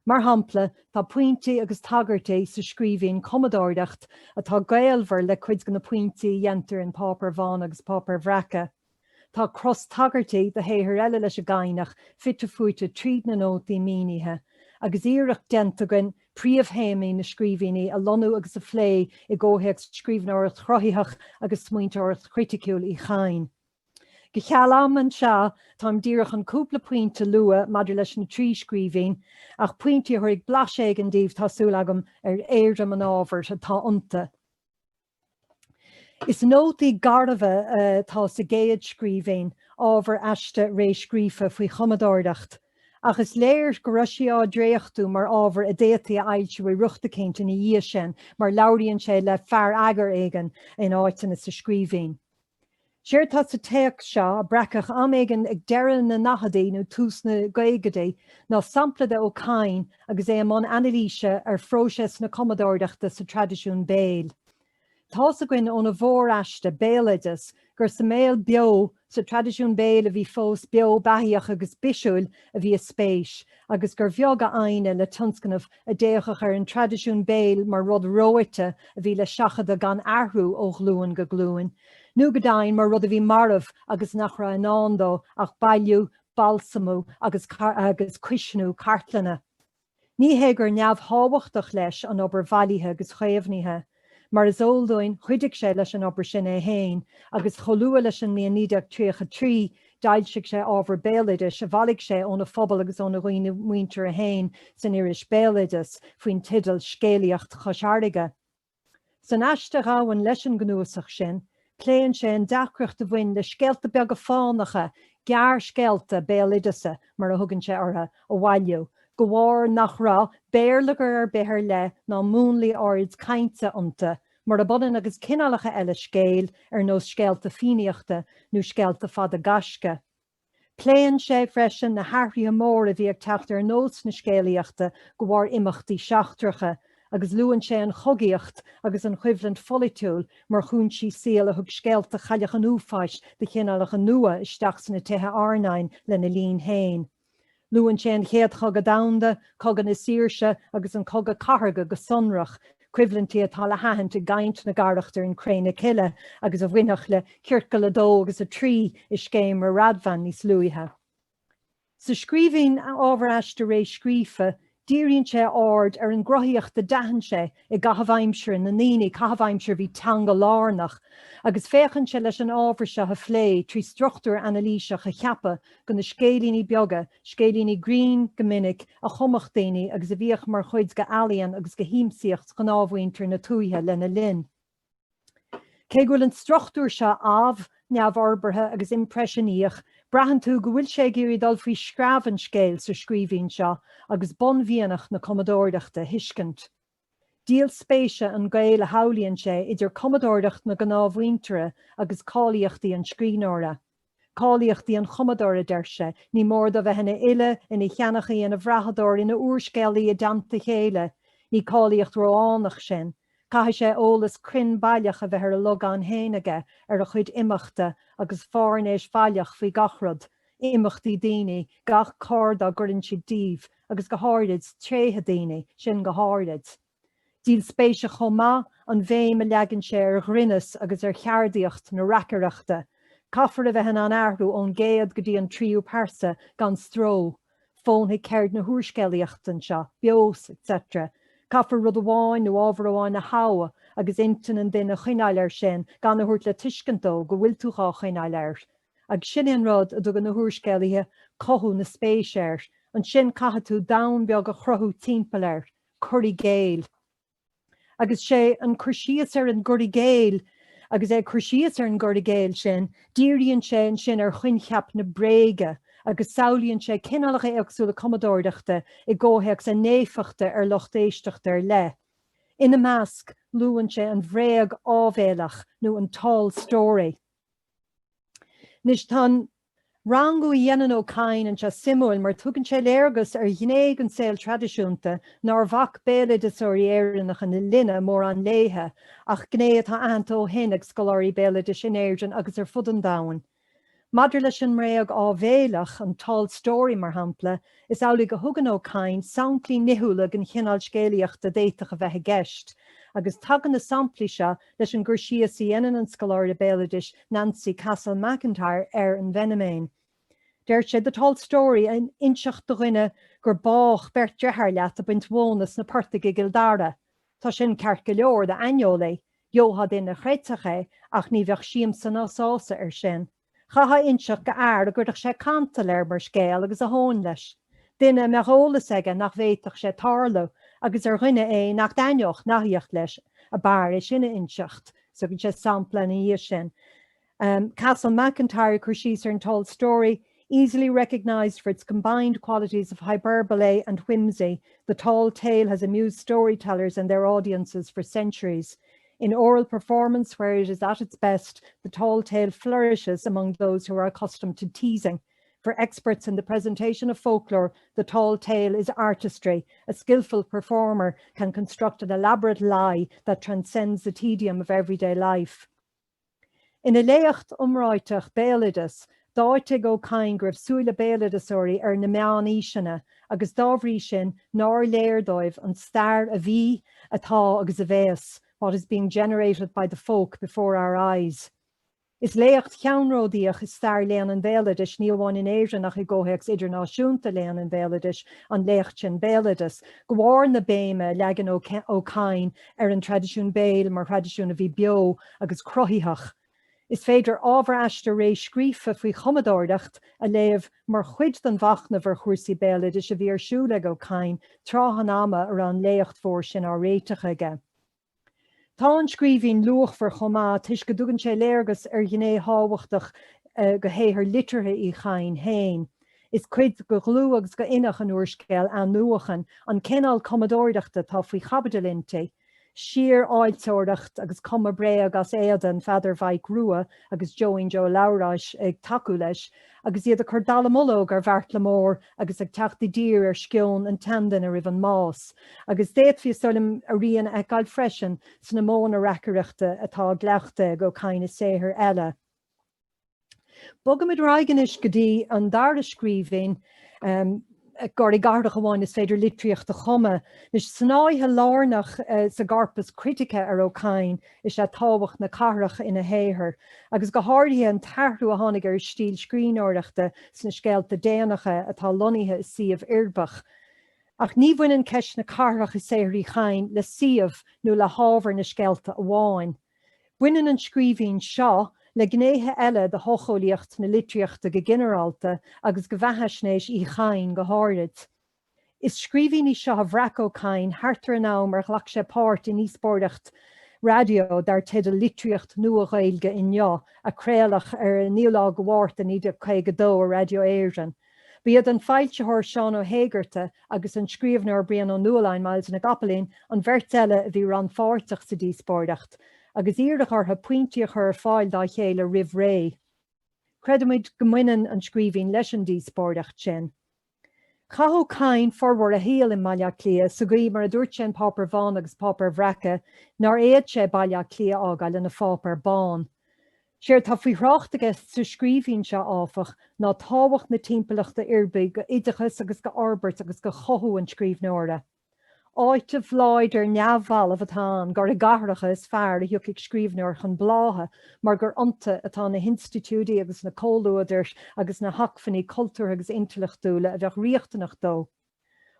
Mar hampla tá pointí agus tagartaí sa scríbhín Comhdháireacht atá gaolmhar le cuid go na pointí dhéantar in Páipéir Bhán agus Páipéir bhreacha. Tá cross tagartaí de héithir eile leis a gcainach fitte fuite tríd na nótaí mínithe, agus iireach denta goin príomhhéimí na scríbhíní a lonú agus a phlé i ggóthaíocht scríbhneoireacht chrothaíthach agus smaointeoireacht criticúil Uí Chadhain. Go chealam an seo táim díreach an cúpla pointe lua maidir leis na trí scríbhín, ach pointí thuaigh blaséig an díomh tásúla agam ar éardam an ábhar atá ionta. Is nótaí garbha tá sa géad scríbhín ábhar eiste rééis scríofa faoi Comhdháireacht, ach is léir go raibh sé á dréochtú mar ábhar a déataí ailte bhfuil ruchtacéint na dhíos sin mar labhraíonn sé le fear agar éigean in áitina sa scríbhín. Séir tá sa teach seo a brecach améigen ag deireadh na nachadaí nó tús na Gaeilge ná samplada ó Cadhain agus é amón analíse ar phróiseas na comhdháireachta sa tradiisiún béal. Tá sa gcuin óna bhóráiste béalaideas gur sa méal beo sa tradiisiún béal a bhí fós beo bathaíoch agus bisisiúil a bhí spéis, agus gur bheoga aine le tionscnamh a déachach ar an tradiisiún béal mar rud róite a bhí le seachada gan airthú ó ghlúin go glúin. Nu Cadhain mar rud a bhí marmh agus nach ra an andó ach bailú, balsamú agus cuisnú cartlainne. Ní hé gur neamhfhoilsithe leis an obair bhailíthe agus chéamhníthe. Mar is óldóin chuidigh sé leis an obair sin é héin, agus cholua leis an níonideach tríocha trí, dailsigh sé ábhar béalaideas a bhaigh sé óna phobal agus óna roinn muintear a héin san iris béalaideas faoin tidal scéalaíocht chosearige. San aiste ráhain leis an gnúasach sin, léann sé an dacreacht a bhain le scéalta beag a fánacha, gear scéalta béalaidesa mar a thugann sé ortha ó bhailú. Go bhfar nach rá béarlagar ar bithir le ná múnlaí áirid cainte ionta, mar a budan agus cineálacha eile scéal ar nó scéalta fíneachta nó scéalta fada gasce. Pléann sé freisin na háirithe mór a bhí ag teacht ar nós na scéalaíochta go bhfar imachtaí seachtracha, agus luann sé an chogaíocht agus an chuimhlant folitiúil mar chuann sí síal a thug scéalta chaileach an úfáis de cineálacha nua isteach sanna tithe arnain le na lín héin. Luann sé an chéad chogad damda, cogan na síirse agus an cogad carga go sonrach, cuimhlantí atá le haithint i gcaint na garachtar an créine ciile agus a bhuineach le cirt le dó agus a trí is céim ar radbhan níos luaithe. Sa scríbhín ábharáiste rééis scrífa, díríonn sé ard ar an grothaíocht de dahan sé i gathbhaimseir na naoine cathbhaimseir bhí teanga lárnach, agus féchann sé leis an ábhar se a phlé trí struchtúr analíseach a cheappa go na scéalaoiní beaga, scéalaoiní Green go minic a chomachtaoine agus a bhíoch mar chuid go ealaíonn agus go hímsaíocht go námhaintear na tuaithe lena linn. Cé bhfuil an struchtúr se ábh, neamharbartha agus impressioníoch, brahan tú go bhfuil sé géirí dul faoi screabhann scéal sa scríbhín seo agus bonmhianach na comhdháireachta thuiscint. Díal spéise an Gaeilge a haulaíonn sé idir comhdháireacht na gnámhaintere agus cáilíochtaí an scríbhneoire. Cáilíochtaí an chomhdháire deirse, ní mór do bheith ile ina cheannachaí ina bhreathadóir ina uorscéalaí a damta chéile, ní cáilíocht róánach sin. Caithfidh sé ólas crin bailach a bheith ar a logáin héanaige ar a chuid imachta agus fáirnéis bailach faoi gachrod, imachtaí daoine, gach cárda gurinn siad díomh agus go háirid tréthe daoine sin go háirid. Díal spéise chomá an bhéim a leagann sé ar ghrinnes agus ar cheardaíocht na racareachta. Caithfar a bheith an airthú ón géad go dtí an tríú persa gan stró, fónthaigh céird na thuairscéalaíochtain seo, beos, etc. Caithfar rud amháin nó ábhar amháin na hawa agus intain an duine chuineáil ar sin gan na thuairt le tuiscintó go bhfuil tú gá chuineáil air. Ag sin an rud a dtugan na thuairscéalaithe cothú na spéis air, an sin caithe tú dam beag a chruthú timpeall air, cuirí géal. Agus sé an chuirsíos ar an gurí géal, agus é chuirsíos ar an gurí géal sin, díríonn sé an sin ar chuincheap na bréige, agus saolaíonn sé cineálacha éagsúla comhdháireachta i ggóthaic sa néifeachta ar lochtéisteachta ar le. Ina measc, luann sé an bhréag ábhéalach nó an tall stóri. Nis tá rangú dhéanaan ó Cadhain an se simúil mar tugann sé léargus ar gnéag an saoil tradiisiúnta nar bhach béalaideasóirí éireannach an líne mór an léthe ach gnéad tá aanta ó hinnig scoláirí béalaide sin éirdan agus ar fud an domhain. Maidir leis an réag ábhéalach an tall stóri mar hampla is álaigh go thugann ó Cadhain samplaí nihuala an chineál scéalaíochta déiteach a bheith gceist, agus tagan na samplaí seo leis an gcuirsíos dhéanaan an scoláire béalaideis Nancy Castle McIntyre ar an Veneméin. Deir sé de tall stóri an inseach do dhuine gur bách bert dethar leat a buint bhónas na Portaigh i Gildara. Tá sin ceart go leor de aineola, Jóha duine chréiteach ach ní bheadh siamsa ná sása ar sin. Chaithe inseach go air a gcuireadh sé cantal ar mar scéal agus a thón leis. Duine meolalas aige nach bhéiteach sé tarlú agus ar dhuine é nach dainneoch naíocht leis a bar é sinna inseacht, so gon sé sampla na dhíos sin. Castle McIntyre chuirsíos ar an tall stóri, easily recognized for its combined qualities of hyperbole and whimsy, the tall tale has amused storytellers and their audiences for centuries. In oral performance, where it is at its best, the tall tale flourishes among those who are accustomed to teasing. For experts in the presentation of folklore, the tall tale is artistry. A skillful performer can construct an elaborate lie that transcends the tedium of everyday life. In a léacht umráiteach béaladas, dáite go cain gribh súile béaladasóirí na meán ísina, agus dábhrí sin nár léirdóibh an stair a bhí atá agus a bhés, what is being generated by the folk before our eyes. Is léacht cheanródaíoch is stair léan an béaladis níl bháin in éire nach I ggóthaics idirnáisiúnta léan an béaladis an léacht sin béaladas. Gháir na béime legan ó cain an tradiisiún béal mar tradiisiún a bhí beo agus crothaíthach. Is féidir ábhar aiste rééis scríofa faoi Comadóireacht a léamh mar chuid den bhachna bhar chuirsaí béaladis a bhí ar siúla go cain tráth an ama ar an léacht fór sin á réiteach aige. Tá an scríbhín luach for chomá tuis go dtugann sé léargas ar ghinné hábhachtach go héthar litirthe I chain hain. Is cuid go glú agus go inach an uairscéil an nuachan an cinál Comadóireachta tá faoi chabadalinta. Siar áilteoireacht agus cuma bré agus éadan feather bhaig rua agus Join Jo Laurais ag taú leis, agus iad a chur dalamológ ar bhart le mór agus ag teachtaí dír ar sciún an tandan a ribh an más. Agus déad fi solim a rion ag gáil freisin san na móna reachaireachta atá gleachta go caine séthar eile. Bogamid raigenis go dtí an dar a scríbhín Gordie Gardach amháin is féidir litríocht de chuma, is snáithe lárnach sa garpas critica ar ó cain is sé tábhacht na carach ina héthar, agus go háirithe an tarthú a tháinig ar stíl scríóireachta sna scéalta déanacha atá loníthe is siomh irbach. Ach ní bhaineann ceis na carach is séirí chain le siomh nó le hábhar na scéalta amháin. Baineann an scríbhín seo le gnéithe eile de hocholaíocht na litríochta go ginearálta agus go bheithesnéis I chain go háirid. Is scríbhín I seo a bhreac ó cain hartar an am ar ghlach sé páirt in íspóireacht radio dar tead a litríocht nua Gaeilge inneo a créalach ar a níolá go bhharta ní de chuige dó a radio éireann. Bíad an fáilte thir Seán ó Héagarta agus an scríbhneoir Brian ó Nualáin Miles na Gapalainn an bheirt eile a bhí ran fáirteach sa díspóireacht. Agus iardach artha pointíoch ar fáil dá chéile ribh ré. Creidimid go muineann an scríbhín leis an díspóireacht sin. Chathó cain forhór a héal in Mháirtín clia so gaí mar a dúirt sin pápar bhán agus pápar bhreacha nar éad sé bailile clia ágáil in a fápar bán. Séir tá faoi thrácht aige sa scríbhín seo áfach ná tábhacht na timpplaachta irbe go idechas agus go arbeirt agus go chothú an scríbhneoire. Áit a bhláid ar neamhfhoil a bhatán gur I gahracha is fearr a thuigh scríbhneoir chun blátha mar gur ionta atá na institúdaí agus na cóluaidirs agus na hacfannaí cultúr agus intellectúla a bheith riachtanach dó.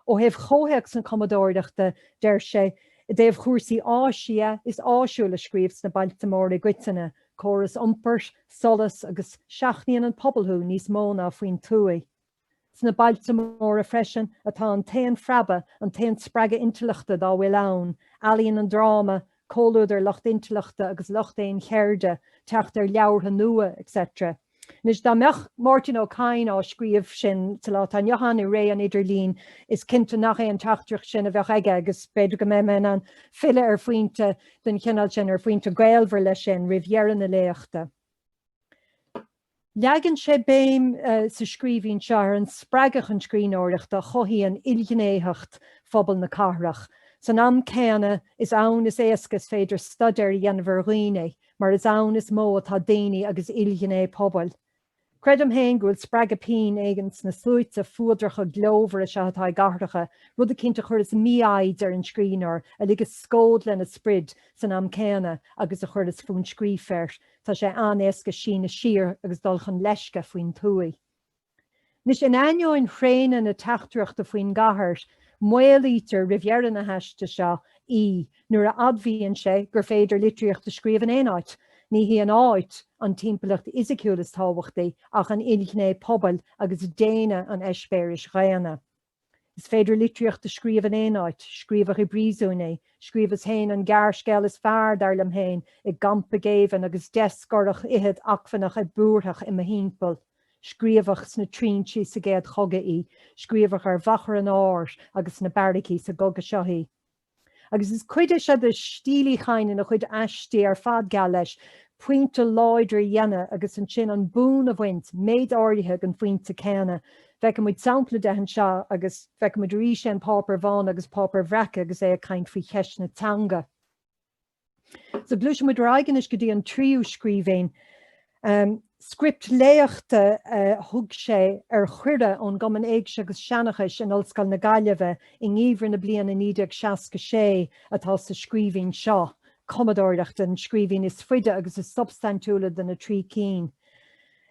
Ó hebh chóthaics na Comadóireachta deir sé I déobh chuirsaí áisia is áisiúla scríbs na bailtamóra goiteanna, choras umpairt, solas agus seaachnaíonn an pobalthú níos móna faoin túi. Sna bailtamóra freisin atá an taon freaba an taon spreaga intellecta dá bhfuil ann, ealaíonn an dráma, cóluaidir lucht intellecta agus lucht éon cheirde, teacht ar leabhartha nua, etc. Nis dá meach Mháirtín ó Cain á scríomh sin sa lá tá Johann I ré an idirlín is cinnte nach é an teachtrach sin a bheith aige agus beidir go méid an file ar faointe den cinál sin ar faointe Gaeilge lei sin rihhearan na léachta. Leagann sé béim sa scríbhín seo ar an spreagach an scríbhneoireachta chothaí an ilgnéitheacht phobal na carrach. San am céanna is ann is éascas féidir studar I dhéanamh Roinn, mar is ann is mó atá daoine agus ilgné pobal. Credim héin gúil spreaga pín éigans na slúite fuadracha glóbhar a se atá gardacha, rud a cinnte chur is míaid ar an scríbhneoir a ligus scód lena sprid san am céanna agus a chur is fún scríbhfeirt, tá sé anéasca sína siar agus dulchan leisce faoin túi. Nis in aineoin chréine na teachtrachta faoin gahairt, muilítar rihhearan na heiste seo I nuair a admhíonn sé gur féidir litríocht a scríomh an éáit, ní hí an áit an timpeallacht isiciúlas tábhachtaí ach an ilgné pobal agus déine an eispéiris ghaana. Is féidir litríocht a scríomh an éáit, scríomh I bríosúna, scríomhas héin an gghearrscéil is fearr darlam héin I gampa géhan agus descorach iad achfanach I búrthach I mahímpel. Scríomhach sna tríntíí sa géad choga I, scríomhach ar bhachar an áir agus na barraí sa goga seoí. Agus is cuide se de stílí chaine a chuid eistí ar fad gal leis, puinte láidir dhéine agus an sin an bún a bhaint, méid áirithe an puinte céine. Feice muid sampla de an seo agus feice muid rí sin pápar bháin agus pápar bhreacha agus é a caint faoi cheisna tanga. So blúis muid raigen is go dtí an tríú scríbhéin. Script léachta thug sé ar chuire ón goman éigse agus seanachais an ollscoil na Gaeilge i ngníomhar na bliana 1966 atá sa scríbhín seo. Comadóireacht an scríbhín is fuide agus is substantúla den na trí cín.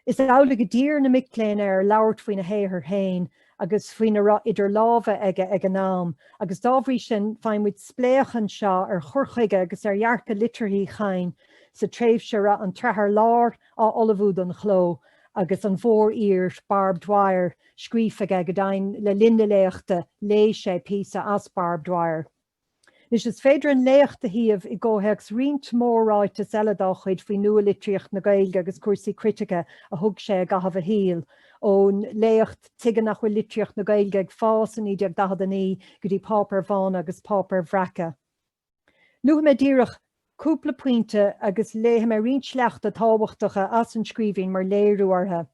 Is ála go dtír na micléin ar labhairt faoin na héithir hain agus faoin idir lábha ag an nám, agus dábhrí sin feimmuid spléachan seo ar churchaige agus ar dhearca litirthaí chain sa tréimhse an trethar lár á olahúd an chló, agus an bhór ír barbed wire scrífaige Cadhain le líne léachta lééis sé písa as barbed wire. Nis is féidir an léachta híomh I ggótheics riont mórráit is eile dá chuid faoi nua litríocht na Gaeilge agus cuasaí critice a thug sé a gahabh a híal ón léocht tuige nach bhfuil litríocht na Gaeilge ag fás in 19 go dtí pápar bháin agus pápar bhreacha. Luaithe mé díreach cúpla puinte agus léthe mé riont sleachta tábhachtacha as an scríbhín mar léirúartha.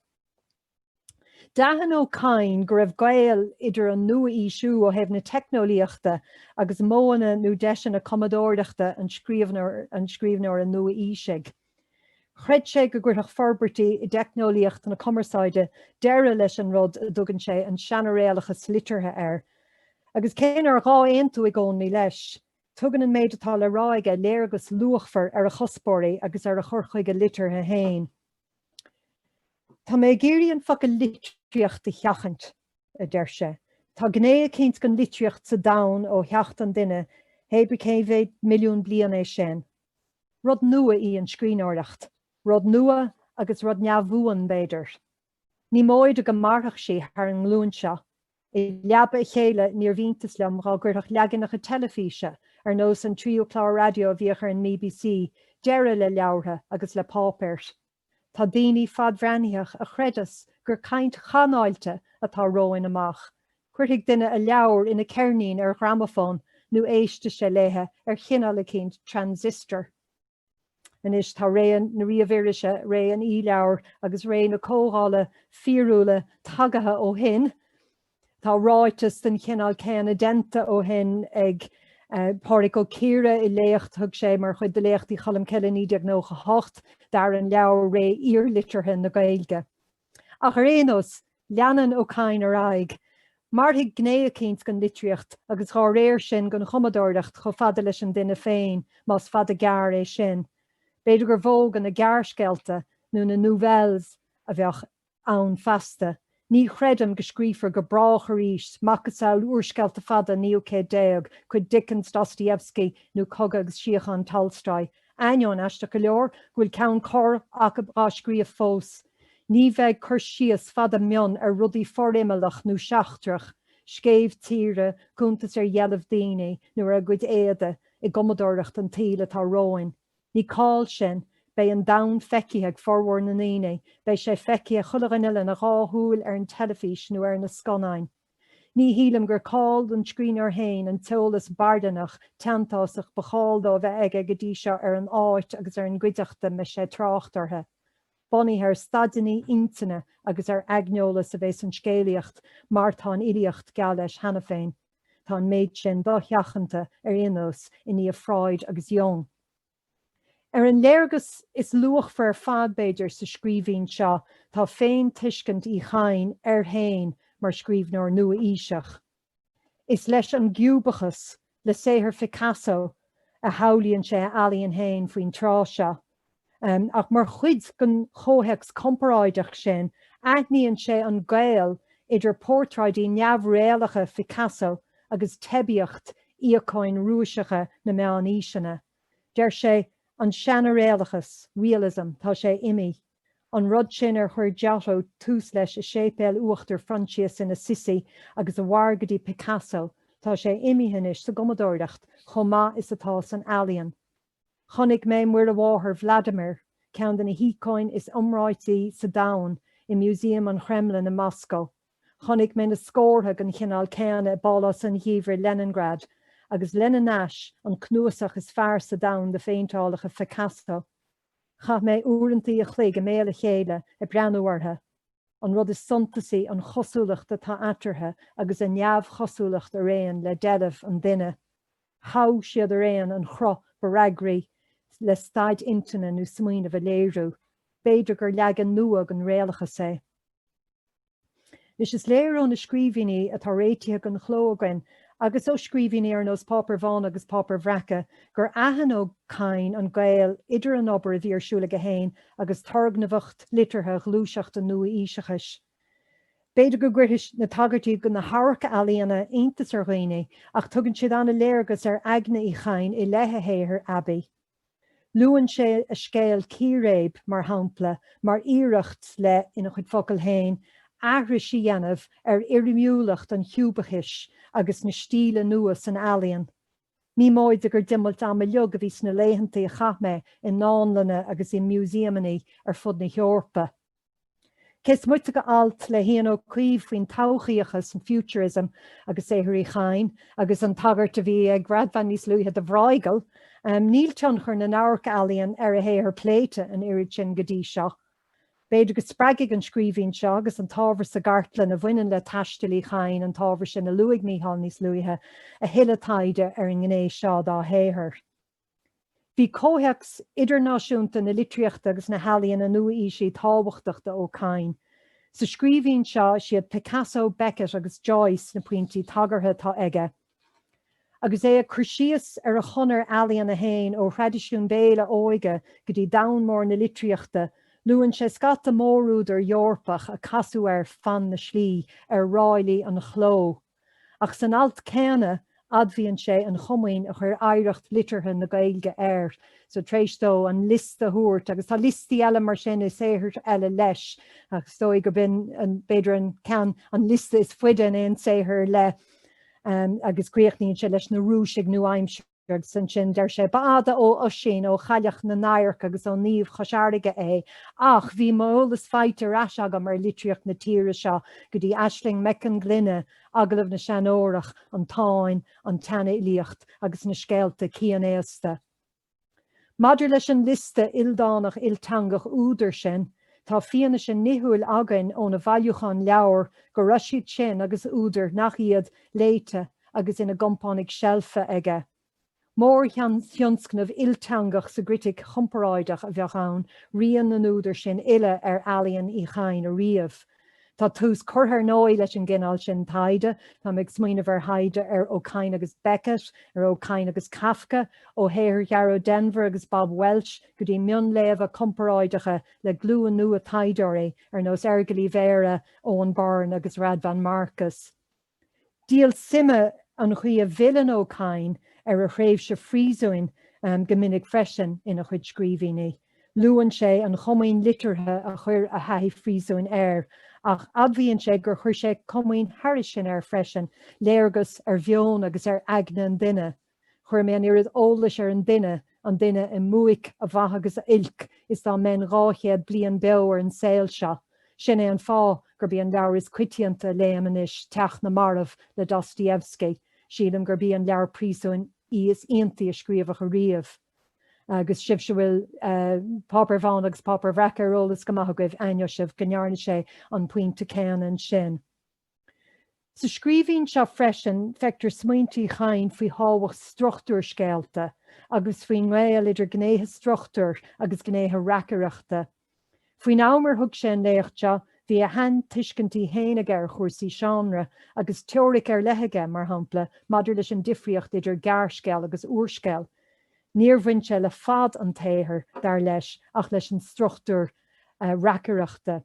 Dahan ó cain go raibh gael idir an nua ísú ó hebh na technolíochta agus móna nó deis na comhdháireachta an scríbhneoir an nua íseig. Chreid sé go gcuirteach forbartí I technolíocht na commerceide deire leis an rud a dtugann sé an seanaréalachas litirthe air. Agus céan ar gá aonú I gcóin mí leis. Tugann an méid atá le ráige léargus luachfar ar a chospóirí agus ar a chorchaige litirthe hain. Tá mé géiríonn faca litríocht I cheachant a deir sé. Tá gné cinint gan litríocht sa dain ó cheacht an duine hébre 100 milliún bliain é sin. Rud nua I an scríbhneoireacht, rud nua agus rud neamhmhuan béidir. Ní móid a go marthach sí ar an ngluúin seo. I leaba chéile níor bhíntas lem rá gcuirteach leaganach a telefíse ar nós an tríú chlár radio a bhíoch ar an BBC, deire le leabhartha agus le Páipéir. Tá daoine fadbhreanaíoch a chreideas gur caint chanáilte atá Roinn amach. Cuirteigh duine a leabhar ina ceirnín ar gramafón nó éiste sé léthe ar chinál a cinnt transistor. Inis tá raon na riamhhéirise raon íleabhar agus raon na cógála fíorúla tagatha ó hin. Tá ráitas den chinál céanna denta ó hin ag páric ó círe I léocht thug sé mar chuid de léocht I chalam ceile 1998 dar an leabhar ré íorlitirthe na Gaeilge. Ach ar éanos, leanan ó cain ar aig. Marthaigh gnéacíns gan litríocht agus gá réir sin gan chomadóireacht cho fada leis an duine féin más fada gearr é sin. Beidir gur bhóg an na gearrsceilte nó na novels a bheith ann fasta. Ní chreidem go scrífar go brách ar ís, macasáil uorsceilte fada níl cé déag, chuid Dickens, Dostoevsky nó cogadh Siochan Tolstoy. Aineoin eiste go leor bhfuil ceann cor ach a brá scríomh fós. Ní bheith chur síos fada mion ar rudaí forimmeach nó seachtrach, scéimh tíre, cúntas ar dhéalamh daoine nó ar gcuid éada I gcomadóireacht an tíle tá Roinn. Ní cáil sin, bei an dain feici ag forhór na naine, bei sé feici a chuile an ile na ráthúil ar an telefís nó ar na sconáin. Ní hílam gur cáil an scrínear hain an teolas bardanach teantáach bacháildó bheith ag go dtí seo ar an áit agus ar an gcuideachta me sé tráchtartha. Bonnie ar stadaní intine agus ar agneolalas a bheits an scéalaíocht mar tá an ilíocht gal leis hena féin. Tá an méid sin dócheachanta ar inos I ní a Freud agus Jung. Ar an léargus is luachfar fadbéidir sa scríbhín seo tá féin tuiscint I chain ar hain mar scríbhneoir nua íseach. Is leis an giúbachas le saothar Picasso a haulíonn sé alíonn hain faoin trá seo. Ach mar chuid gan chótheics comparáideach sin, aithníonn sé an gael idir pórtráidí neamhréalacha Picasso agus tebiacht íocháin rúiseacha na meán ísina. Deir sé an seanaréalachas, realism, tá sé imi. An rud sin ar chuir dearó tús leis a sépéal uachtar Francias ina Sisi agus a bhargadí Picasso, tá sé imi hinis sa gcomadóireacht chomá is atá san alien. Chonig mé muir a bháthair Vladimir, ceann den na hícáin is umráití sa dain I Museum an Kremlin in Moscow. Chonig mé na scórtha gan chinál céanna bála san híomhar Leningrad, agus lenne náis an cnuasach is fearr sa dam de féintálacha fecasto. Cha mé uaireantaí a chloig a méle chéile a breanúhartha. An rud is suntasaí an chosúlacht atá atartha agus a neamhfhoilsithe a raon le deileamh an duine. How siad a raon an chro baragraí le staid intana nó smaoinmh a léirú, beidir gur leagan nuag an réalacha sé. Nis is léir ón na scríbhíní atá réitiach an chlógain, agus ó scríbhíní ar nos Páipéir bhán agus Páipéir bhreacha, gur ahan ó cain an gael idir an obair a bhí ar siúla go héin agus targnamhacht litartha glúiseacht an nua ísechas. Beidir go gcuirthis na tagartí go na haracha alíana aontas ar dhaoine, ach tugann siad anna léargus ar agna í chain I lethe héir abbé. Luann sé a scéal círéib mar hampla, mar iirecht le ina chud focail héin, ahra sí dhéanamh ar irimúlacht an hiúbachis agus na stíle nua san alíon. Ní móid a gur dimmalt am a leog a bhís na léhantaí a chapme in nánlanna agus in muséamaní ar fud na Heorpa. Cés muite go alt le híon ó cuomh faoin todhchaíochas an futurism agus éthirí chain, agus an tagart a bhí ag gradbhain níos luithe de bhráigal, níl tionchar na náracha alíonn ar a héir pléite an irid sin go dtí seo. Beidir go spreigigh an scríbhín seo agus an tábhar sa gartlainne a bhaineann le taistilí chain an tábhar sin a luigh mícheál níos luithe a thuile taide ar an gnééis seo dá héair. Bhí cótheics idirnáisiúnta na litríochta agus na healaíonn a nua ísí tábhachtachta ó cain. Sa scríbhín seo siad Picasso, Beckett agus Joyce na puintí tagartha tá aige. Agus é a cruisias ar a chunar alíonn a héin ó tradiisiún béle óige go dtí damhmór na litríochta, luann sé scata mórúdar Eorpach a casú ar fan na slí ar ráilí an chló. Ach san alt céanna adbhíonn sé an chomaoin a chur éireacht litartha na Gaeilge air, so tréistó an lista thuairt, agus tá listí eile mar sin is éthir eile leis, agus dóigh gur bin an beidir an cean an lista is fuidean éon séthir le, agus gríochnaíonn sé leis na rúisig nó aimseir san sin der sé báda ó sin ó chaileach na nairc agus ó níomh chosearige é, ach bhí mólas feite ras aga mar litríocht na tíre seo go dtí aisling meccan glunne agalamh na seanórach an táin an tanna ilíocht agus na scéalta cíanéasta. Maidir leis an lista ildánach iltangach údar sin, tá fianna sin nithúil againn ó na bhailiúchan leabhar go raibh siad sin agus údar nach iad léite agus ina gcompánig seolfa aige. Mór tionscnamh iltangach sa gritig chomparáideach a bheith ann, rian an údar sin ile ar alíonn í chain a riamh. Tá tús curthar nói leis an gcineál sin taide, tá ag smaoinmh ar haide ar ó Cain agus Beckett, ar ó Cain agus Kafka, ó Eimear Gearóid Denvir agus Bob Welch, go dtí mion léamh chomparáideacha le glúan nua taidirí ar nós Ergelí Vera, Owen Byrne agus Rad Van Marcus. Díal sime an chuí a bhillan ó Cain ar a chréibh se frísúin go minic freisin ina chuid scríbhíní. Luann sé an chomaoin litartha a chur a haithh frísúin air, ach adbhíonn sé gur chuir sé cumaoin thairis sin ar freisin, léargus ar bheon agus ar agna an duine. Chuir mé an irid ólas ar an duine i muic a bhaith agus a ilc is dá men ráchéad blian beabhar an saoil seo. Sin é an fá gur bí an leabhar is cuitianta léamanis teach na marmh le Dostoevsky, sílam gur bí an leabhar príosún is aontaí a scríomhach a riamh. Agus sibh se bhfuil Páipéir bhán agus Páipéir bhreacha rólas go maith goibh aine sibh go nearna sé an puinte céan an sin. Sa scríbhín seo freisin feictar smaointí chain faoi hábhacht struchtúr scéalta, agus faoin réal idir gnéthe struchtúr agus gnéthe reachaireachta. Faoin ámar thug sin léochta, bhí a hen tuiscintí héanaige ar chuirsaí seanra agus teoiric ar leithéige mar hampla, maidir leis an difriocht idir gearrscéal agus uorscéal. Níor bhain sé le fad an taothar dar leis ach leis an struchtúr reachaireachta.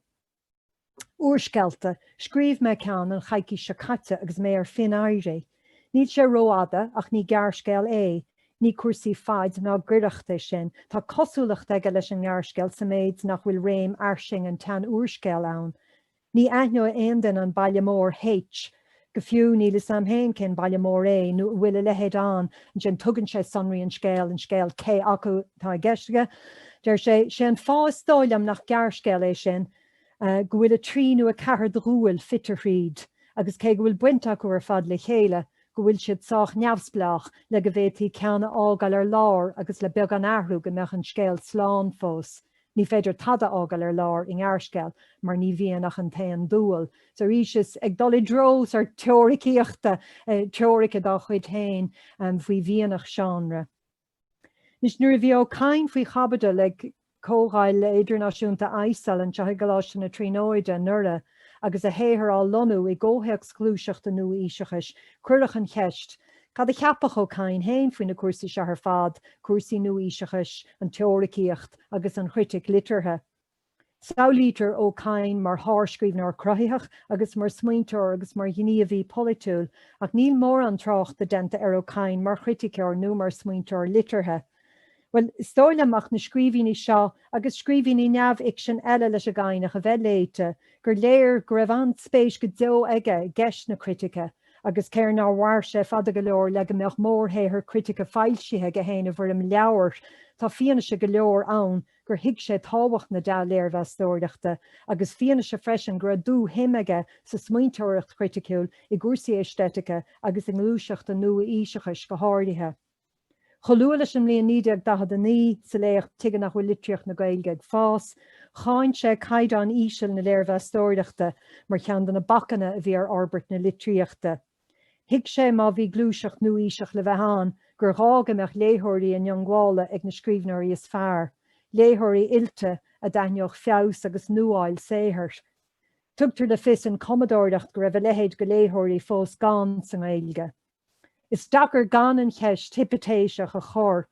Uorscéalta, scríomh me ceann an chaicí seacate agus mé ar fin éirí. Níl sé róada ach ní gearrscéal é, ní cuasaí fad ná gcuireachta sin, tá cosúlacht aige leis an gearrscéal sa méid nach bhfuil réim airsing an tean uorscéal ann. Ní aithne aon den an bailliamór H, go fiú níl is am héin cin bailliamór é, nó bhfuil a lehéad an sin tugann sé sonraí an scéal cé acu tá gceiste. Der sé sin fás dóileam nach gearrscéal é sin, go bhfuil a trí nó a cethir drúil fitar riad, agus cé go bhfuil buinte acu ar fad le chéile, go bhfuil siad sách neamhsplach le go bhfuiltaí ceanna ágáil ar lár agus le beag an airthú go mbeadh an scéal slán fós. Ní féidir tada ágáil ar lár in airscéal, mar ní bhíonach an taon dúil. So ríis ag dul I dros ar teoiriceoireachta, teoirice dá chuid hain faoi bhíonach seanra. Nis nuair a bhí ó cain faoi chabada le comhdháil idirnáisiúnta aisal an teach Coláiste na Tríonóide nura, agus a héthar á lonú I ggóthaíocht sclúiseachta nua íseachais, cuireach an cheist, cad a cheapach ó cain hain faoin na cuasaí se ar fad, cuasaí nua íseachais, an teoiriceocht agus an chritic litirthe. Saolítar ó cain mar tháscríbhneoir cruthaíoch agus mar smaointeoir agus mar gníomhí politúil, ach níl mór an trácht de denta ar ó cain mar chriticéir nó mar smaointeoir litirthe. Well, stoil amach na scríbhíní seo agus scríbhíní neamh-iction eile leis a gcainach a bheith léite, gur léir go raibh an spéis go dó aige gceist na critice, agus céir ná bhairse fada go leor le go mbeadh mór héthar critica foilsithe go héanamh bhar am leabhar, tá fianna se go leor ann gur hiig sé thábhacht na dá léirbheastóireachta, agus fianna se freisin gur dú himimeige sa smaointeoireacht criticúil I gúrsaí éisteitice agus in glúiseachta nua íseachais go háirithe. Cholúil leis an mbliain 1949 sa léocht tuige nach bhfuil litríocht na Gaeilge ag fás, cháin sé Cadhain íseal na léirbheastóireachta mar cheann na bachanna a bhí ar orbert na litríochta. Hiig sé má bhí glúiseach nua íseach le bheitán gur ghágameach léthirí in Neamhghála ag na scríbhneoirí is fearr, léthirí ilte a dainneoch feabhas agus nuáil saothar. Tugtar le fios an Comadóireacht go raibh a lehéad go léthirí fós gan san Gaeilge. Is dachar gan an cheist hipitéiseach a chóir,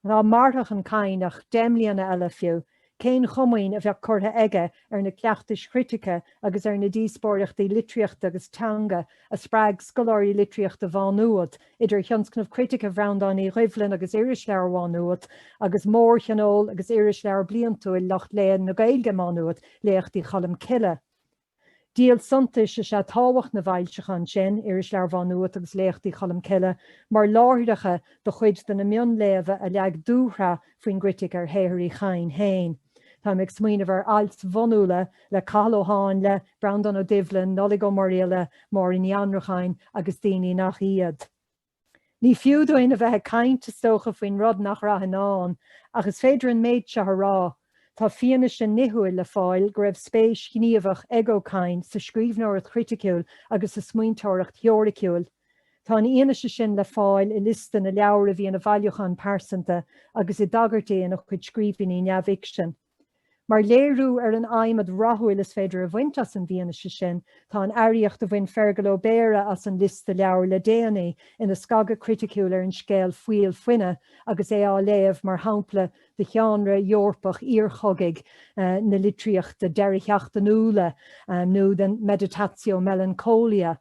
ná marthach an cainach déimlíonna eile fiú, cén chomaoin a bheith curtha aige ar na cleachtais critice agus ar na díospóireachtaí litríochta agus teanga a sppraig scoláirí litríochta bhánuad, idir tionscnamh critica bhreandáin I roimhlinn agus iris leabhar bhánuad, agus mór cheanól agus iris leabhar bliantú I locht léan na Gaeilge mánuad léachtaí chalam cile. Díal suntais se tábhacht na bhailseach sin iris leabhar bhánuad agus léachtaí chalam cile, mar láithreacha do chuid den na mion léamh a leag dúthra faoin gritic ar héirí chain hain. Tá ag smaoinemh ar ailt bhonúla le Cathaoirleach le Brandan ó Dublin, Nollaig ó Moréile, Máirín Nic Eoin agus daoine nach iad. Ní fiúdóin a bheith cainte stocha faoin rud nach rathanán, agus féidir an méid se rá. Tá fianna sin nihuail le fáil go raibh spéis gníomhach egócain sa scríbhneoireacht criticúil agus sa smaointeoireacht teoiriciúil. Tá an aonaise sin le fáil I lista na leabhar a bhí na bhailliúchan persanta agus I dagartaí nach chuid scríbhíní neamh-iction. Mar léirú ar an aimimid rathúil is féidir a bhaint as an bhíanaise sin, tá an airíocht a bhain fergal ó béire as an lista leabhar le déanaí ina scaga criticúil ar an scéal fuiil fuine agus é á léamh mar hampla de cheanra Eorpach íorchogaigh na litríochta deiricheachta núla nó den meditatio melancholia.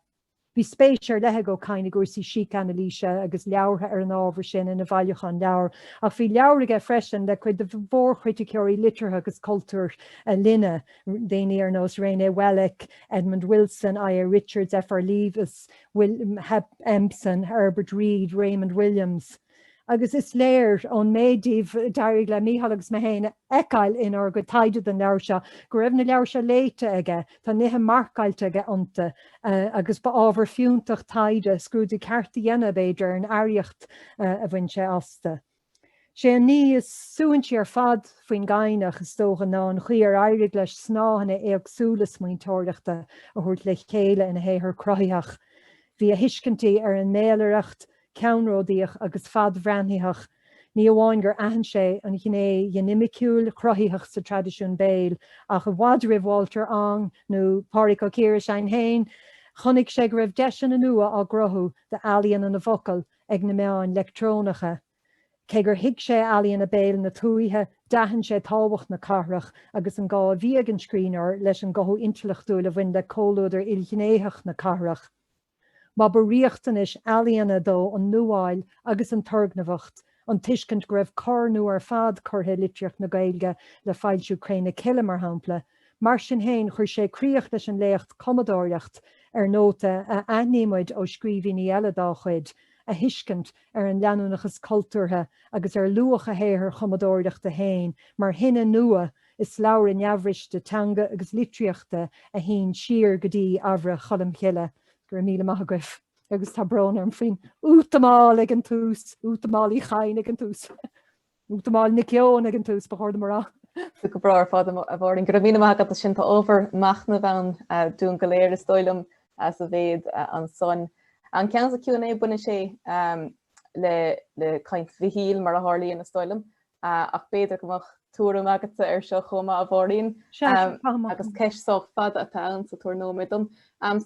Bhí spéis ar lethe go cainna gúrsaí síc analíse agus leabhartha ar an ábhar sin ina bhailliúchan leabhar, ach bhí leabharige freisin le chuid de bhór criticúirí litirthe agus cultúr líne, daoine ar nós Raon Wellick, Edmund Wilson, I.A. Richards, F.R. Leavis, Hep Empson, Herbert Reed, Raymond Williams. Agus is léir ón méidíh dairg le Mícheál agus Mahéine eáil inar go taide den leabhar seo, go raibh na leabhar seo léite aige, tá nithe marcailte aige ionta, agus ba ábhar fiúntach taide scrúdaí cearta dhéanamh beidir an airíocht a bhain sé asta. Sé ní is suúintí ar fad faoin gcainach is tócha ná an chuí ar éirigh leis snáhanna éagsúla smaointeoireachta a thuirt le chéile ina héthar cruthaíoch. Bhí a hiiscintí ar an méalaireacht ceannródaíoch agus fad bhreathaíoch, ní amháin gur aithn sé an ghinné dhéanimiciúil cruthaíoch sa tradiisiún béil, ach a bhhad roimh Walter Ang nó Pádraig Ó Ciaráin hain, chonig sé go raibh deisean an nua á grothú de ealaíon an na bhocail ag na meáin electrónacha. Cé gur hiig sé ealaíon na béil na túithe, daithann sé tábhacht na carthrach agus an gá bhí ag an scríneoir leis an gothú intileachtúil a bhain le cóúidir ilghinéitheach na carthrach. Má ba riachtanis ealaíonna dó an nuáil agus an turgnamhacht, an tuiscint go raibh cornú ar fad curtha litríocht na Gaeilge le fáilsiú créine cile mar hampla, mar sin hain chuir sé críocht leis an léocht Comadóireacht ar nóta a aimnímuid ó scríbhíní eile dá chuid, a hiiscint ar an leanúnachas cultúrtha agus ar luach a héthar Comadóireachta hain, mar hinne nua is leabhar in neamhris de teanga agus litríochta a haon siar go dtí ábhra chalam chéile. Gur míle maithagah agus tá bron an fin útamáil ag an tús, útamáil í chain ag an tús. Útamáil Nic Eoin ag an tús bachor mará. Tu go bra fád a bhórin go bhína agad sin tá over machna bhean dún go léir stoilm as a bhéad an son. An cean a Q&A buna sé le caint bhíhíl mar a hálíí na stoilm ach beidir gomach túm agatsa seo chuma a bhórín agus ceisách fad a taan sa túnóidm.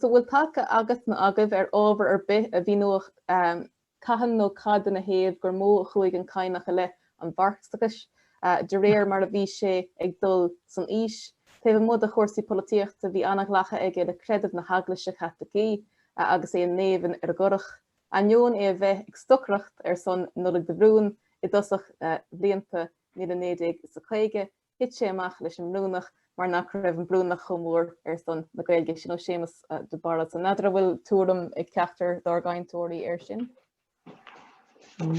So bhfuil take agus na agah ábhar ar bith a bhí nuach caihan nó cad na héamh gur mó chuig an caiinnacha le an bharcstagus de réir mar a bhí sé ag dul san ís. Taobh mud a chóirsaí políochta bhí annach lecha ag le credit na haglaise chatací agus é an néhan ar gorach. Anion é bheith ag stocracht ar son nulig de brún I dosach blianta ní a nédig sa chuige, hit sé amach leis an brúnach mar nach raibh an brúnach chomór ar son na Gaeilge sin ó sémas de barad. So nadra bhfuil túram ag ceachtar d'orgáintóirí ar sin. Well,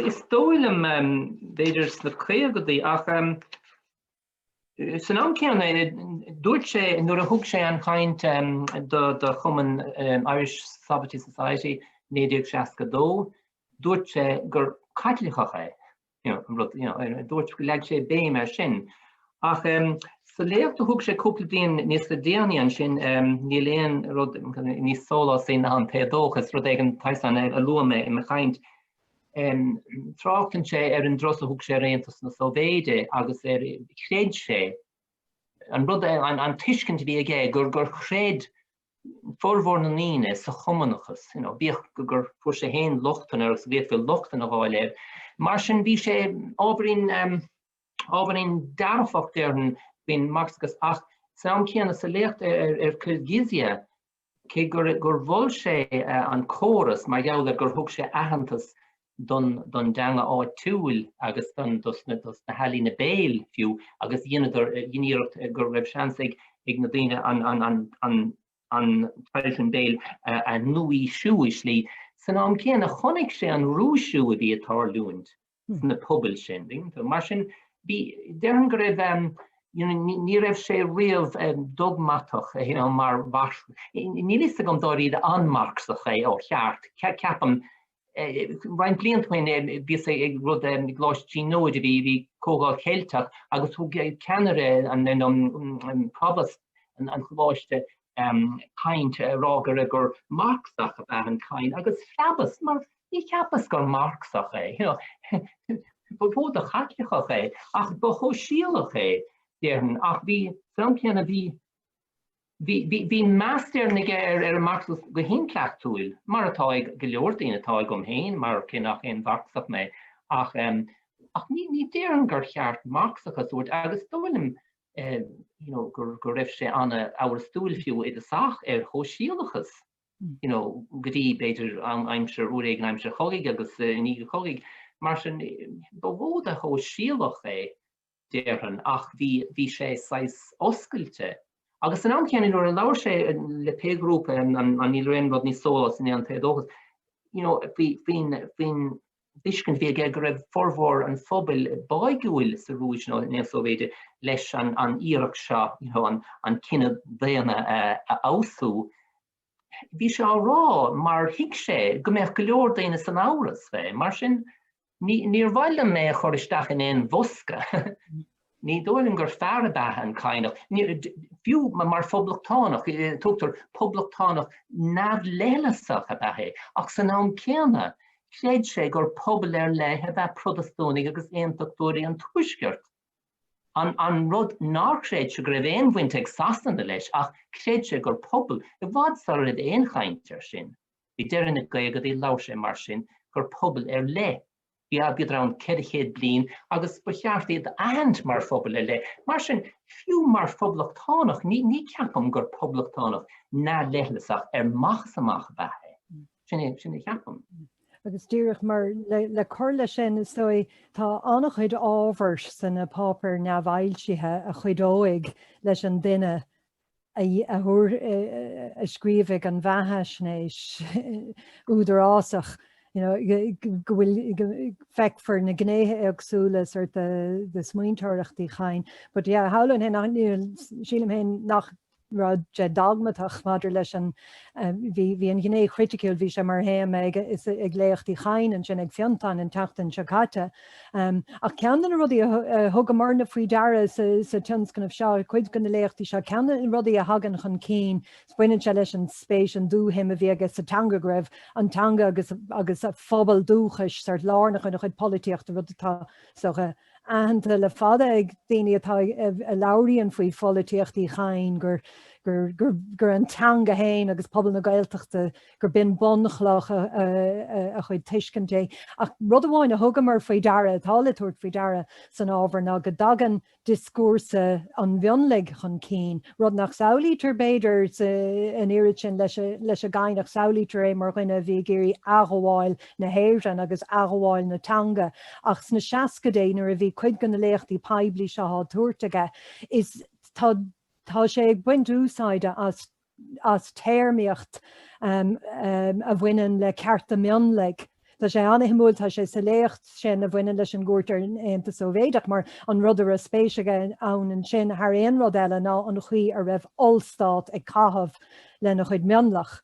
is dóilm beidir na chuige go dtí ach san am ceanna dúirt sé nuair a thug sé an chaint do chuman Irish Sabbaty Society 1962 dúirt sé gur caitliceach é. Dúirt go leag sé bé mar sin. Ach sa léamh thug sé cúpla bliain níos le déanaí an sin ní léon rud níos sóla sé na an péadóchas rud ag an taisan a luame I chaint. Tráchtan sé ar an dros a thug sé réantas na Sovéide agus chréid sé an rud an tuiscint bhí aige gur chréid forhór na líne sa chomanachas, bhíoh gur fuair sé héin lochtan agus bhíoh bhfuil lochtan a bháil mar sin bhí sé ábharín darfacht ar bhín marxgus ach san ceanna sa lécht ar Kirgizia cé gur bhfuil sé an córas mar gheall gur thug sé ahantas don danga á túil agus don na helí na béil fiú agus dhéanaar gur raibh seans ag na daoine an tradition béil a nuí siúis lí. San am céanna chonig sé an rúisiú a bhí atá lúint na pobl sin. Mar sin dearan go raibh ní raibh sé riamh dogmatach mar ní lista gom dáiríad anmarxach é ó cheart ceapam Rein blianthain bí sé ag rud gláis tríonóide bhí cógáil céilteach agus thug ceanare an probast an chomháiste caint rágar gur marxach a bheith an cain agus fleabas mar ní ceapas gur marxach é. Bhód a chatlichach é ach ba cho síalach é déirn ach bhí san ceanna Bhí meastéarnig ar marxus go hincleach túil, mar atá ag go leordaoine atá gom héin, mar cinach éon bharcsach mé ach ní déireann gur cheart marxachas úirt agus dóilm gur raibh sé anna áhar stúil fiú i asach ar chóisialachas. Go dtí beidir aimseir uair an aimseir choigh agus ní go choigh mar sin ba bhód a chóisialach é déireann ach bhí sé sais oscailte. Agus an amceann nuair a leabhar sé le pégrúpa an ní raon rud ní sólas in an péadóchas, bhín bhuiscint bhí ag gur raibh formhór an phobal báigúil sa rúis na Sovéide leis an iarach seo an cinenne bhéanna a ausú. Bhí sé rá mar hiic sé go mbeadh go leor daoine san áras bheith, mar sin níor bhaile mé choristeach in éon bhosca. Ní dóilm gur fear bethe an cainach. Fiú mar phoblachtánach, tugtar poblachtánach neamhléileasach a bethe, ach san am ceanna, chléid sé gur pobl ar lethe bheith protestónig agus éontóirí an tuaisceart. An rud náchréid se gur raibh éon bhaint ag sastan leis, ach chléid sé gur pobl i bhfad sa rud éon chaintear sin. Bhí deireann go go dtí leabhar sé mar sin gur pobl ar le. Bhí rán 40 bliain agus ba cheartí aint mar phobal le. Mar sin fiú mar phoblachtánach ní ceapam gur poblachtánach ná leithlasach ar machsamach bethe. Sinna ceapam. Agus dúireach mar le chuirla sin is tá annach chuid ábhairs san na Páipéir neamhfhoilsithe a chuidóig leis an duine a scríomh an bheatha snéis údarásach. Go bhfuil feicfar na gnéthe agsúlas ar de smaointeoireachtaí chain. But hálann hen sílim hen nach rud dogmatach madidir leis an bhí an gné criticúil bhí sé mar héim is ag léochttaí chain an sin ag fiontain an teachtain seáte. Ach cean an rudí thug marna faoi deara sa tionscnamh seo chuid gona léochttaí seo cean an rudí a hagan chun cín spoineann se leis an spéis an dúhim a bhí agus sa tanga greibh an tanga agus a phobal dúchas sart lárnach chun chuid polítíocht a rud atá socha ahananta le fada ag daoine atá a labhraíonn faoi foilsitheoireachtaí chain gur an tanga hain agus pobl na Gaeltachta gur bin bunchlach a chuid tuiscint ach rud amháin a thugam mar faoi deara tála tuairt faoi deara san ábhar ná go dagan discúrsa an bhionlaigh chun cín rud nach saolítar beidir an iiri sin leis a gaiinach saolítar mar chuine bhí géirí agháil na héireann agus agháil na tanga ach sna seacadé nuair a bhí chuid gan na léochtaí peblií seo tuairrtaige is tá sé ag buint úsáide as téirmíocht a bhaineann le cearta mionlaigh. Tá sé anna himúil tá sé sa léocht sin a bhaineann leis an gúirtar Aontas Óvéideach mar an rud ar a spéisiige ann an sin thar aon rud eile ná an chuí a raibh olstát ag cathmh lena chuid mionlach.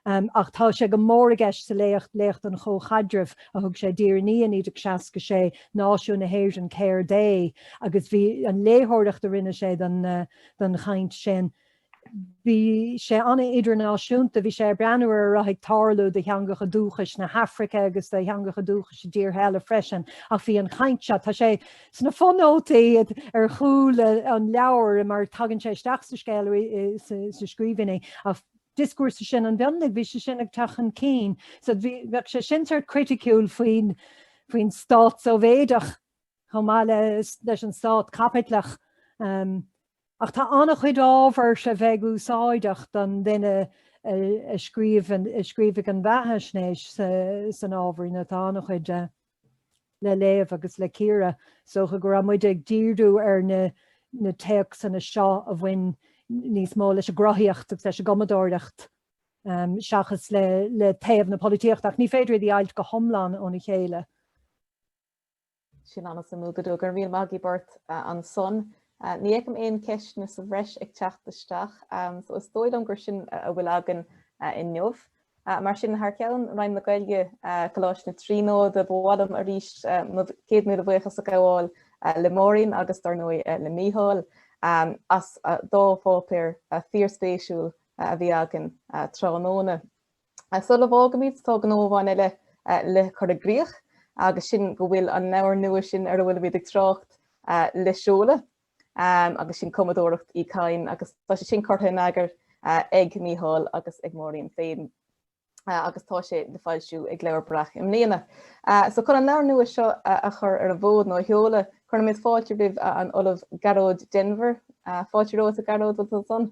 Ach tá sé go mór gceist sa léocht an chomhchadramh a thug sé díirníon iad ag seaca sé náisiún na héir an céir dé agus bhí an léthireacht a rinne sé don chaint sin. Bhí sé anna idirnáisiúnta bhí sé breanúir a ag tarlú de theangacha dúchas na Hafrica agus de theangacha dúchas dír heile freisin ach bhí an chaint se tá sé sna fonótaí ar chúil an leabhar mar tagann sé isteach sa scéil sa scríbhine a discúrsa sin an bheonlaigh bhí sé sin ag tachan cín, so bhí sé sin tar criticúil faoin stát Óvéideach chomh leis an stát capaitlach. Ach tá annach chuid ábhar sé bheith úsáideach don duine scríomh an bheatha snéis san ábhar na tá annach chuid le léamh agus le círa, so go raibh muid ag dírdú ar na teach san na seo a bhain níos mó leis a grothaíocht leis a Comadóireacht seachas le taobh na polítíocht ach ní féidir í ailt go thomláin óna chéile. Sin anna sa múgadú gur bhíon magí bort an son. Ní éicem éon ceisne sa bhreis ag teachtasteach, so is dóid an gur sin a bhfuil agan in neamh. Mar sin thar ceann raon na Gaeilge Coláiste na Tríonóide bhádam a ríist céad mú a bhuachas a gabháil le Máirín agus Darnóid le Mícheál. As dó Páipéir fíorspéisiúil a bhí agan Tríonóide. So le bhágamíid tá gnómháin eile le chomóradh agus sin go bhfuil an leabhar nua sin ar bhfuil bhíad ag trácht le Seoladh agus sin Cumadóireacht Uí Chadhain agus tá sé sin cartlainne agur ag Mícheál agus ag Máirín féin. Agus tá sé de foilsiú ag leabhar brach im líne. So chun an leabhar nua seo a chur ar a bhód nó Seoladh chun méid fáilte bih an Seoladh Gearóid Denvir. Fáilte ró a Gearóid bud son?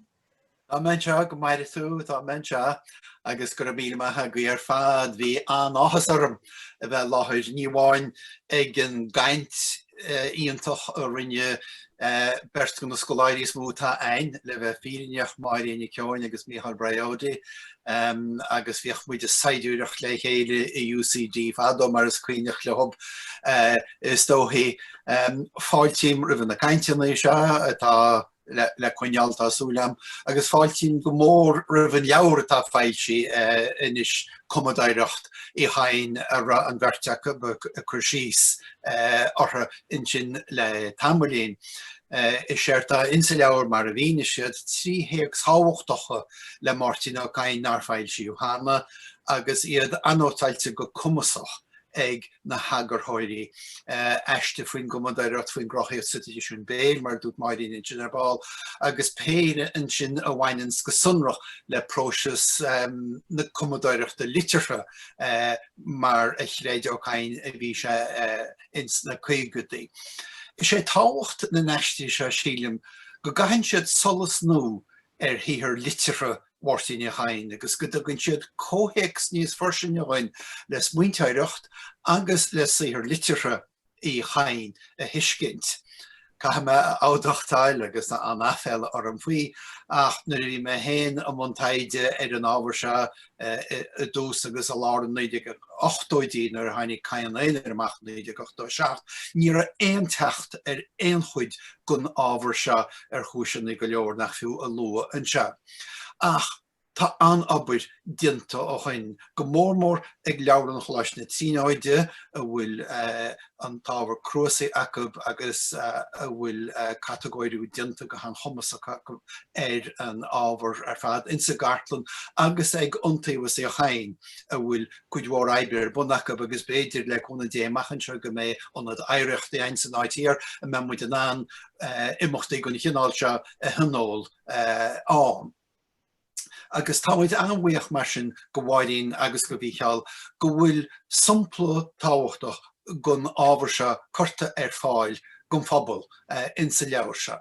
Tá mense go maidir tú tá mense agus gur bí maithe go ar fad bhí an áthas orm a bheith láthir níomháin ag an gaint íontach a rinne bert go na scoláirí smútha ein le bheith fírinneach Máirín Nic Eoin agus Mícheál Briody agus bhíoch muid a saidúireach le chéile i UCD fadó mar is cuioineach le hub is dóthaí fáiltíim ribh na cainteanna seo atá le coinnealta súlam agus fáiltíim go mór ribh an leabhar atá fáiltí inis Comadóireacht Uí Chadhain an bhirteach a chuirsíos ortha insin le tambalín. Is séirta insa leabhar mar a bhíine siad trí héag sábhachtacha le Máirtín á Cain nar fáiltíú hána agus iad anótailte go cumasach ag na hagarthirí eiste faoin Comadóireacht faoin grothaíocht Seisiún béal mar dút Máirín in sin ar ball agus péine in sin a bhhaininn go sunrach le próses na Comadóireachta litreacha mar a chréide ó Cain a bhí sé ins na chuigúdaí. Is sé táhacht na neistí se sílim go gaihann siad solas nó ar híthar litreacha Máirtín Uí Chadhain agus go dtugann siad cóhéics níos freisin Eoin les muinteoireacht agus les saothar litreacha Uí Chadhain a thuiscint. Caime áideachtáil agus an áfeil ar an bhuí ach nuair bhí me héin am an taide ar an ábhar se dús agus a láran 8 nar hanig caian éidir amach 8 níor éon techt ar éon chuid gon ábhar se ar chúiseanna go leor nach fiú a lua an se. Ach tá an abair dinta ó chuin go mór ag leabhar an Coláiste Tríonóide a bhfuil an tábhar cruasaí acu agus a bhfuil Cathaoirleach dinta go an chumasach acu ar an ábhar ar fad in sa gartlainn agus ag iontaobh Seoladh a bhfuil cuidmhór Eimear bunacha agus beidir le chuna déamachchan seo go mé anad éireachtaí ein san áitíar a me muid an imachtaí gona chinál se a hinól an. Agus táid anhuioch mar sin go bhhaidín agus go Mícheál go bhfuil sampla tábhachtach gon ábhar se curta ar fáil gon phobal in sa leabhar se.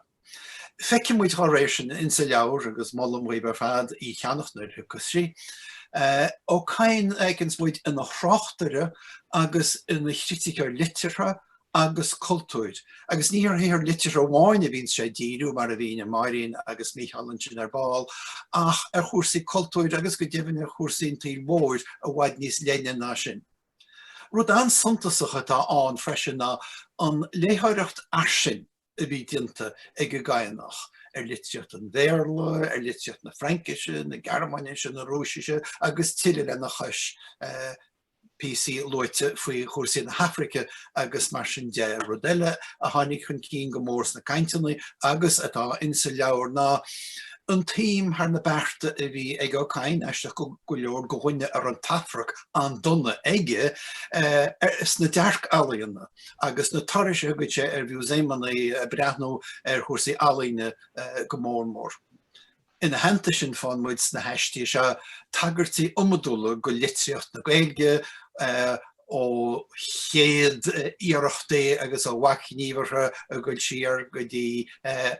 Feiceann muid rééis sin in sa leabhar agus mollam ar fad í cheannach nuair cosrí. Ó cain agans muid ina chráchtare agus ina chríticear litera agus cultúid. Agus níor hir litera bháin a bhín sé díú mar a bhín Máirín agus Mícheál sin ar báil ach ar chósaí cultúid agus go dtíobhann ar chósaí tí mór a bhaid níos léine ná sin. Rud an suntasacha tá an freisin ná an léthaoireacht airsin a bhí dinta ag go gaianach ar litreacht an Bhéarla, ar litreacht na Frankise, na Gearmáinise, na Rúisise agus tiile le na chais PC loite faoi chósaí na Hafraice agus mar sin de rodile a tháinig chun cín go mórs na cainteannaí agus atá in sa leabhar ná an tíim thar na bearta a bhí ag ó cain eisteach go leor go bhaine ar an tafrach an donna aige is na dearc alaíonna agus na tarise go sé ar bhíú émanna breathnú ar chósaí alaíne go mór. Ina henanta sin fáin muid na heistí se tagartaí iomadúla go litreacht na Gaeilge ó chéad iarachtaí agus ó bhaicníomhartha a goil siar go dtí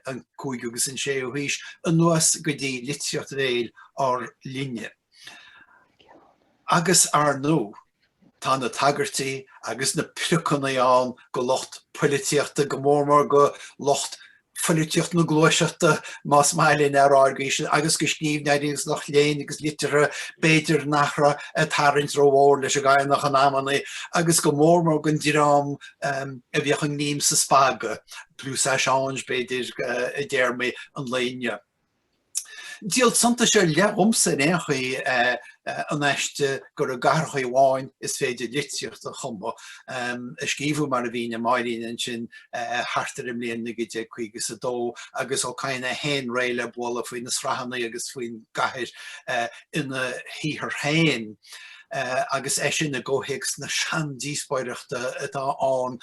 an 5 agus an 6 haois an nuas go dtí litreacht réil ar líne. Agus ar nó tá na tagartaí agus na priocanaí go locht políteachta go mór go locht foilsitheoireachta na Gluaiseachta más mailín ar ágaisi agus go sníomhnéidirgus nach léin agus litera beidir nachra a tarint róhór leis a gaiin nach an ammannaí agus go mór gon dirám a bhíoch an níam sa spága plus seáins beidir a déirmí an léine. Díal santa sé leomsa échaí an eiste gur a garchaí bháin is féidir litreacht a chuma. Scíomhú mar a bhíine Máirín sin hartar im léon na gide chuigus a dó agus ó caine hen réile bóla faoin na srahannaí agus faoin gaiir ina híthar hain. Agus sin na ggóhés na seandíospóireachta atá an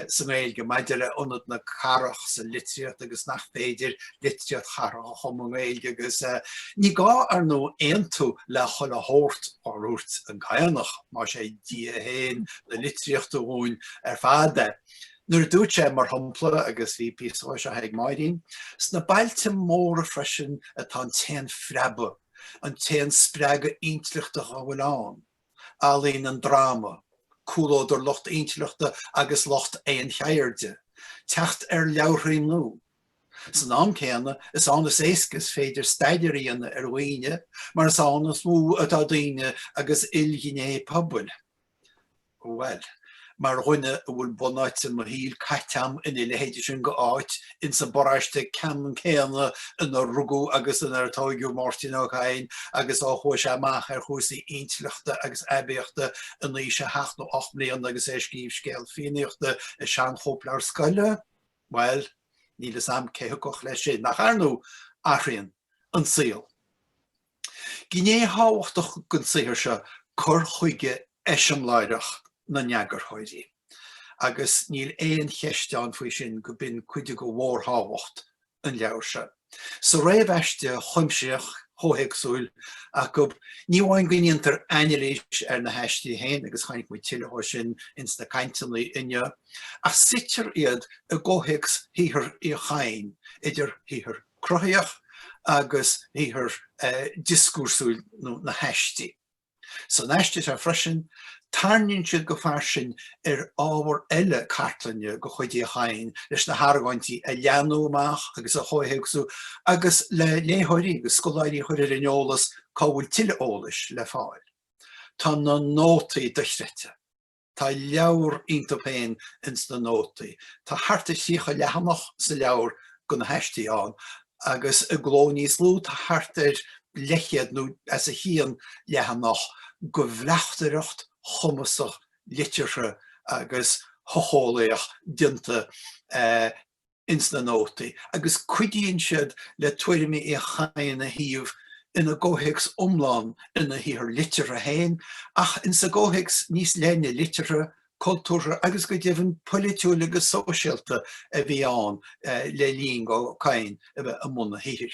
sa Gaeilge maidir ionad na carach sa litreacht agus nach féidir litreacht charach chuma Gaeilge agus ní gá ar nó aon tú le chola hórt áút an gaianach mar sé dí héin le litreacht bhún ar fada. Nuair dúirt sé mar thumpla agus bhí píosáil se ag Máirín, sna bailte mór freisin atá tean freaba. An tean spreige intliachta bhfuil an. Alín an drama, cúlóidir locht intliachta agus locht éon cheirde. Techt ar leabhraí nó. San am céanna is annas éascas féidir staidiríonna ar bhaoine, mar is annas mú atá daoine agus ilghiné pobail. Well, mar Roinn bhfuil bunáit an híl caiiteam in lehéidir sin go áit in sa boráiste cean céanna ina rugú agus in ar táigiú Máirtín Uí Chadhain agus á chuis amach ar chósaí intliachta agus aibíochta inise 7 nó 8 bliain agus scíomh scéal féineachta i sean chóplair scoile. Well, níl is am céthcoch leis sin nach arnú aithríonn an síl. Gné háhachtach gon saothar se cur chuige eiseamláideach na neagartháidí. Agus níl éon cheisteán faoi sin go bin cuide go mhór hábhacht an leabhar se. So réamhheiste chuimseach thóhéagsúil a go ní bhhain gcuineantar ainéis ar na heistí héin agus chainnig mu tiileá sin ins na cainteannaí inne. Ach sitir iad a ggóhéags híthar í chain idir híthar cruthaíoch agus híthar discúrsúil na heistí. So neiste ar freisin Tarnin siad go farsin ábhar eile cartlainne go chuidí chain leis na hargáintí a leanúach agus a chohéagsú agus le léthirí agus scoláirí chuir ineolalas cábhfuil tiile ólais le fáil. Tá na nótaí duisrite. Tá leabhar ionta féin ins na nótaí. Tá harta síocha lehanach sa leabhar go na heistí an agus a gló níos lú tá hartar lechiad nó as a híon lehanach go bhleachtareacht chumasach literature agus chochólaíoch dinta ins na nótaí. Agus cuidíonn siad le tuairimí i chain na híomh ina ggóthaigs umlán ina híor literature hain, ach in sa ggóthaigs níos léine literature, cultúre agus go dtíobhann politiúil agus sóisialta a bhí ann le líon go cain a bheith muna hír.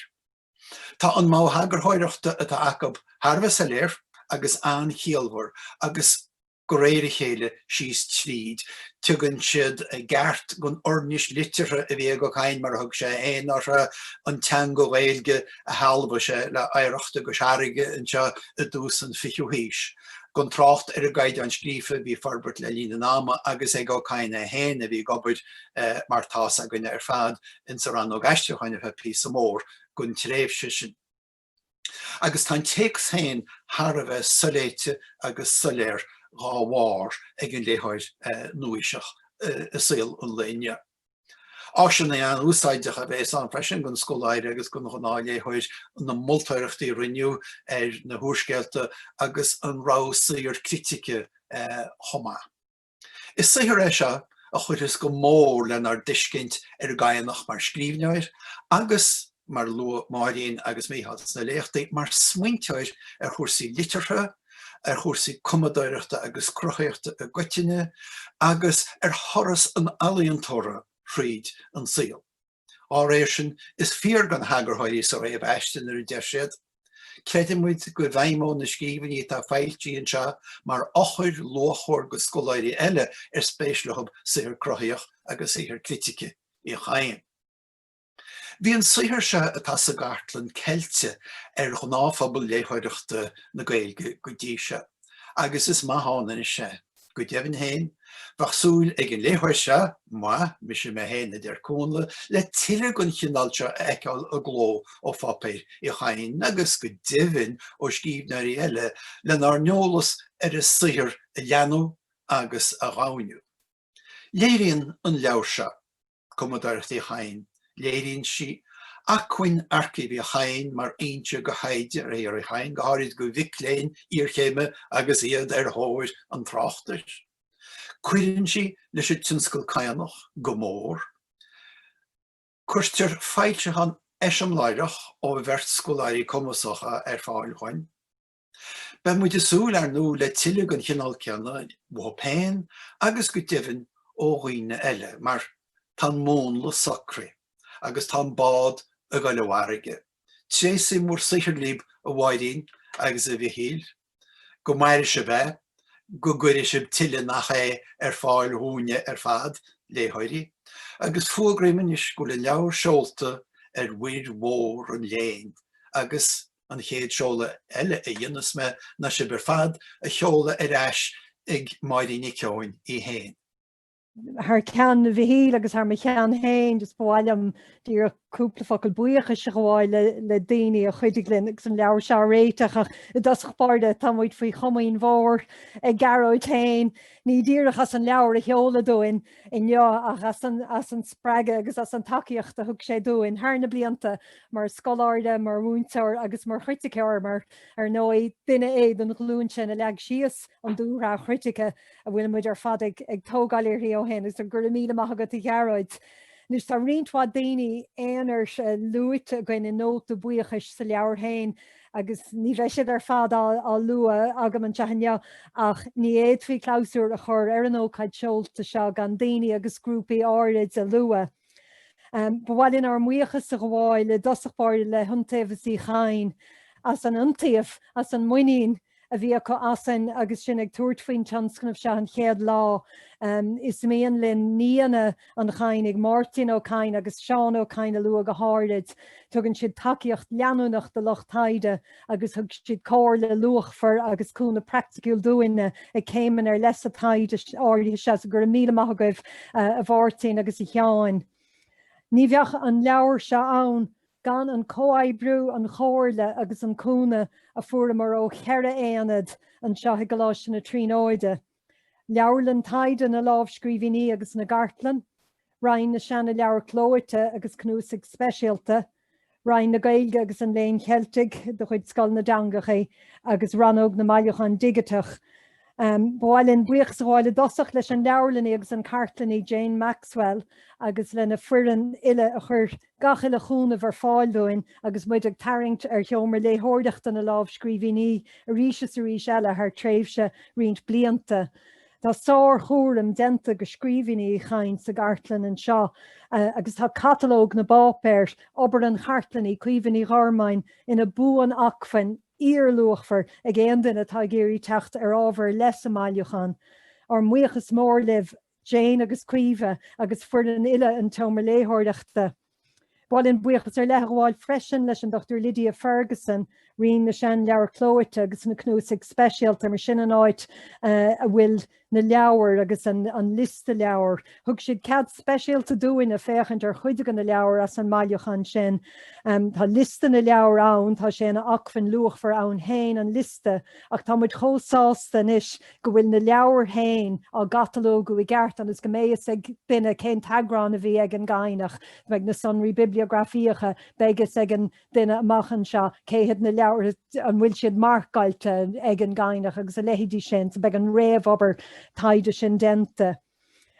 Tá an máthagarthaoireachta atá acab tharbh sa léir agus an chialmhar agus go réir chéile síos tríd. Tugann siad gceart gon ornis literature a bhí go cain mar thug sé éonar an tean go Gaeilge a halba sé le éireachta go seairige anseo a dús an fichiú híis. Gon trácht a gaid an scrífa bhí farbert le lína náma agus go cain a héin a bhí gobert mar tás a gine fad in sa ran ó gaiiste chuine bheith pí mór gon tréimh sin. Agus tá teex hain thar a bheith soléite agus soléir gáhhar ag an léthair nuaiseach a saoil an léine. Áisian an úsáideach a bheith an freisin gon scoláire agus gon ná léthair na moltúireachtaí riniu na thuairscéalta agus an rásaíor critice chomá. Is saothar é seo a chuir is go mór lenar discint gaianach mar scríbneoir agus mar lu Máirín agus Mícheál na léachtaí mar smaointeoir chuirsaí literature, chuirsaí Cumadóireachta agus cruthaíochta a goiteine agus thoras an alaíontóra tríd an saoil. Áréir sin is fíor gan hagarthaoirí sa réamh eistin ar de siad. Creidimid go bhhaimó na scríbhaní tá fáiltí anseo mar ochir lochóir go scoláirí eile spéisiúil sa cruthaíoch agus sa critice i chain. Bhí an saothar se atá sa gartlainn ceilte go náphobal léthaoireachta na Gaeilge go dtí se. Agus is maitháin is sé. Go deimhin hain, bhachsúil ag an léthair se, mi sé me hain a deir cúnla, le tíre gon chináilte eiceáil a gló ó Páipéir i chain agus go deimhin ó scríbneoirí eile le nar neolalas is saothar a leanú agus a rániu. Léiríonn an leabhar se, Cumadóireacht i chain, léiríonn si acuin arcaigh i chain mar aonse go haide ar i chain go háirid go bhicléin íorchéime agus iad ar thóir an tráchtar. Cuireann si leis tionscnamh caianach go mór. Cuirtear fáilteán eiseamláireach ó bheith scoláirí cumasacha ar fáil chuin. Ba muid súil ar nó le tuile an chinál ceanna bhpéin agus go deimhin ó dhaoine eile mar tá món le sacré agus tá bád a go leharige. Sé mór saothar líb a Máirín agus a Mícheál, go maiir se bheith, go gcuir sib tuile nach é ar fáil húine ar fad léthaoirí, agus fuagraiminn is go le leabhar seolta ar bhuiir mór an léin, agus an chéad seola eile a dhéanas me na sib ar fad a cheola ar ais ag Máirín Nic Eoin i héin. Haar cean na Mícheál agus haar Mícheál hain just bháilm dír cúpla focail buíocha se gháil le daoine a chuidig linn agus an leabhar se réiteach i dasachbáirde támuid faoi chomaoin mhór ag Gearóid hain, ní ddíireach as an leabhar a cheola dúin inneo ach as an spreige agus as an takeíocht a thug sé dúin, thar na blianta mar scoláirde, mar múnteir agus mar chuiticeir mar ar nói duine éiad an glún sin a leag síos an dúrá chuitice a bhfuil muid ar fad ag tógáilir ó hen is an gur míle maithagad i Gearóid. Nus tá rionntá daoine éonar luite a gine nóta buíochas sa leabhar hain agus ní bheith siad ar fad á lua agam an tehanne ach ní éad faoi cláusúr a chur ar an ócaid seolta seo gan daoine agus grúpaí áirid a lua. Bhhailinn ar muochas sa gháil le dosachbáir le huntaobhas í chain as an untaobh as an muoín a bhí acu asan agus sin ag túirt faoin tionscnamh se an chéad lá. Is míon linn níana an chain ag Mháirtín ó Cain agus Seán ó Cain a lu go háirid. Tugann siad takeíocht leanúnach de Loch Taide agus thug siad cóir le luachfar agus cúna practicúil dúine ag céimean ar les a taide áirithe se gur míle maithagah a Mháirtín agus I Cheáin. Ní bheadh an leabhar se ann gan an cóibrú an chomóradh agus an cúna a fuair mar ó cheire éanad an seo Coláiste na Tríonóide. Leabharlann taide na lámhscríbhíní agus na cartlainne, raon na seanna leabhar chlóite agus cnúsaigh speisialta, raon na Gaeilge agus an léon cheiltig do chuid scoil na dangacha agus ranóg na maileachan digatach. Bháilinn buíochas bháile dosach leis an leabharlann agus an cartlainne Jane Maxwell agus lena fuireann ile a chur gachaile chúnamh ar fáilúin agus muid ag taringt ar cheomar léthóireachta na lámhscríbhíní a ríise sa rís eile th tréimhse riont blianta. Tá sár chóram denta go scríbhíní chain sa gartlainn an seo agus tá catalóg na Páipéir obair an chartlainní cuimhíní gharmáin ina buan acfain íorluachfar ag éandaine atá géirí techt ar ábhar les a maileachan. Ar muochas mór libh Jane agus cuimhe agus fuireann ile an teomar léthóireachta. Bháilinn buíochas ar lethgháil freisin leis an Dr. Lydia Ferguson, rion na sean leabhar chlóite agus na cnúsaigh speisialta mar sin an áit a bhfuil na leabhar agus an lista leabhar. Thug siad cad speisialta dúine féchant ar chuideag na leabhar as an maileachan sin. Tá lista na leabhar ann, tá sé na acfan luachfar ann hain an lista, ach tá muid chósásta inis go bhfuil na leabhar hain á gatalóg go I gceart agus go méas ag duine cén tagrán a bhí ag an gcainach, meid na sonraí bibliografíocha begus ag an duine amachchan seo céhead na leabhar an bhfuil siad marcáilte ag an gcainach agus a leithidí sin beag an réamh obair taide sin denta.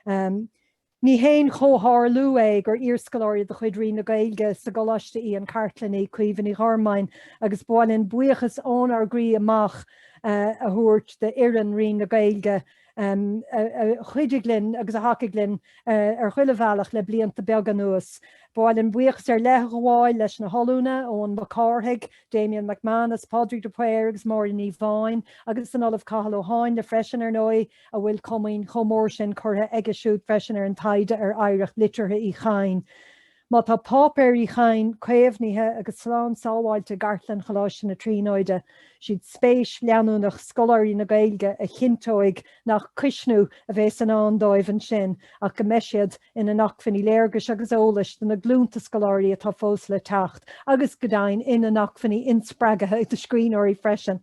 Ní héin chomhdháil é gur íorscoláirí de chuid rion na Gaeilge sa Coláiste í an cartlainne cuimhíní gharmáin agus bháilinn buíochas ón ar grí amach a thuairt de iarrainn rion na Gaeilge chuideaglinn agus a hacaglinn ar chuile bhealach le blianta beag an nuas. Bháilinn buíochas ar lethgháil leis na holúna ón Macárthaigh, Damien McManus, Padraig de Puir agus Máirín Nic Eoin agus an Olaf Cathal Óháin le freisin ar nói a bhfuil cumaoin chomór sin curtha ag siúd freisin ar an taide ar éireacht litirthe I Chain. Má tá Páipéir I Chain cuimhníthe agus slán sábháilte gartlainn Coláiste na Tríonóide, siad spéis leanúnach scoláirí na Gaeilge a chintóig nach cisnú a bheits an andóibh an sin ach go meisiad ina nachfaní léargas agus ólas na glúnta scoláirí atá fós le teacht agus Cadhain ina nachfaní inspragathe ag de scríóirí freisin.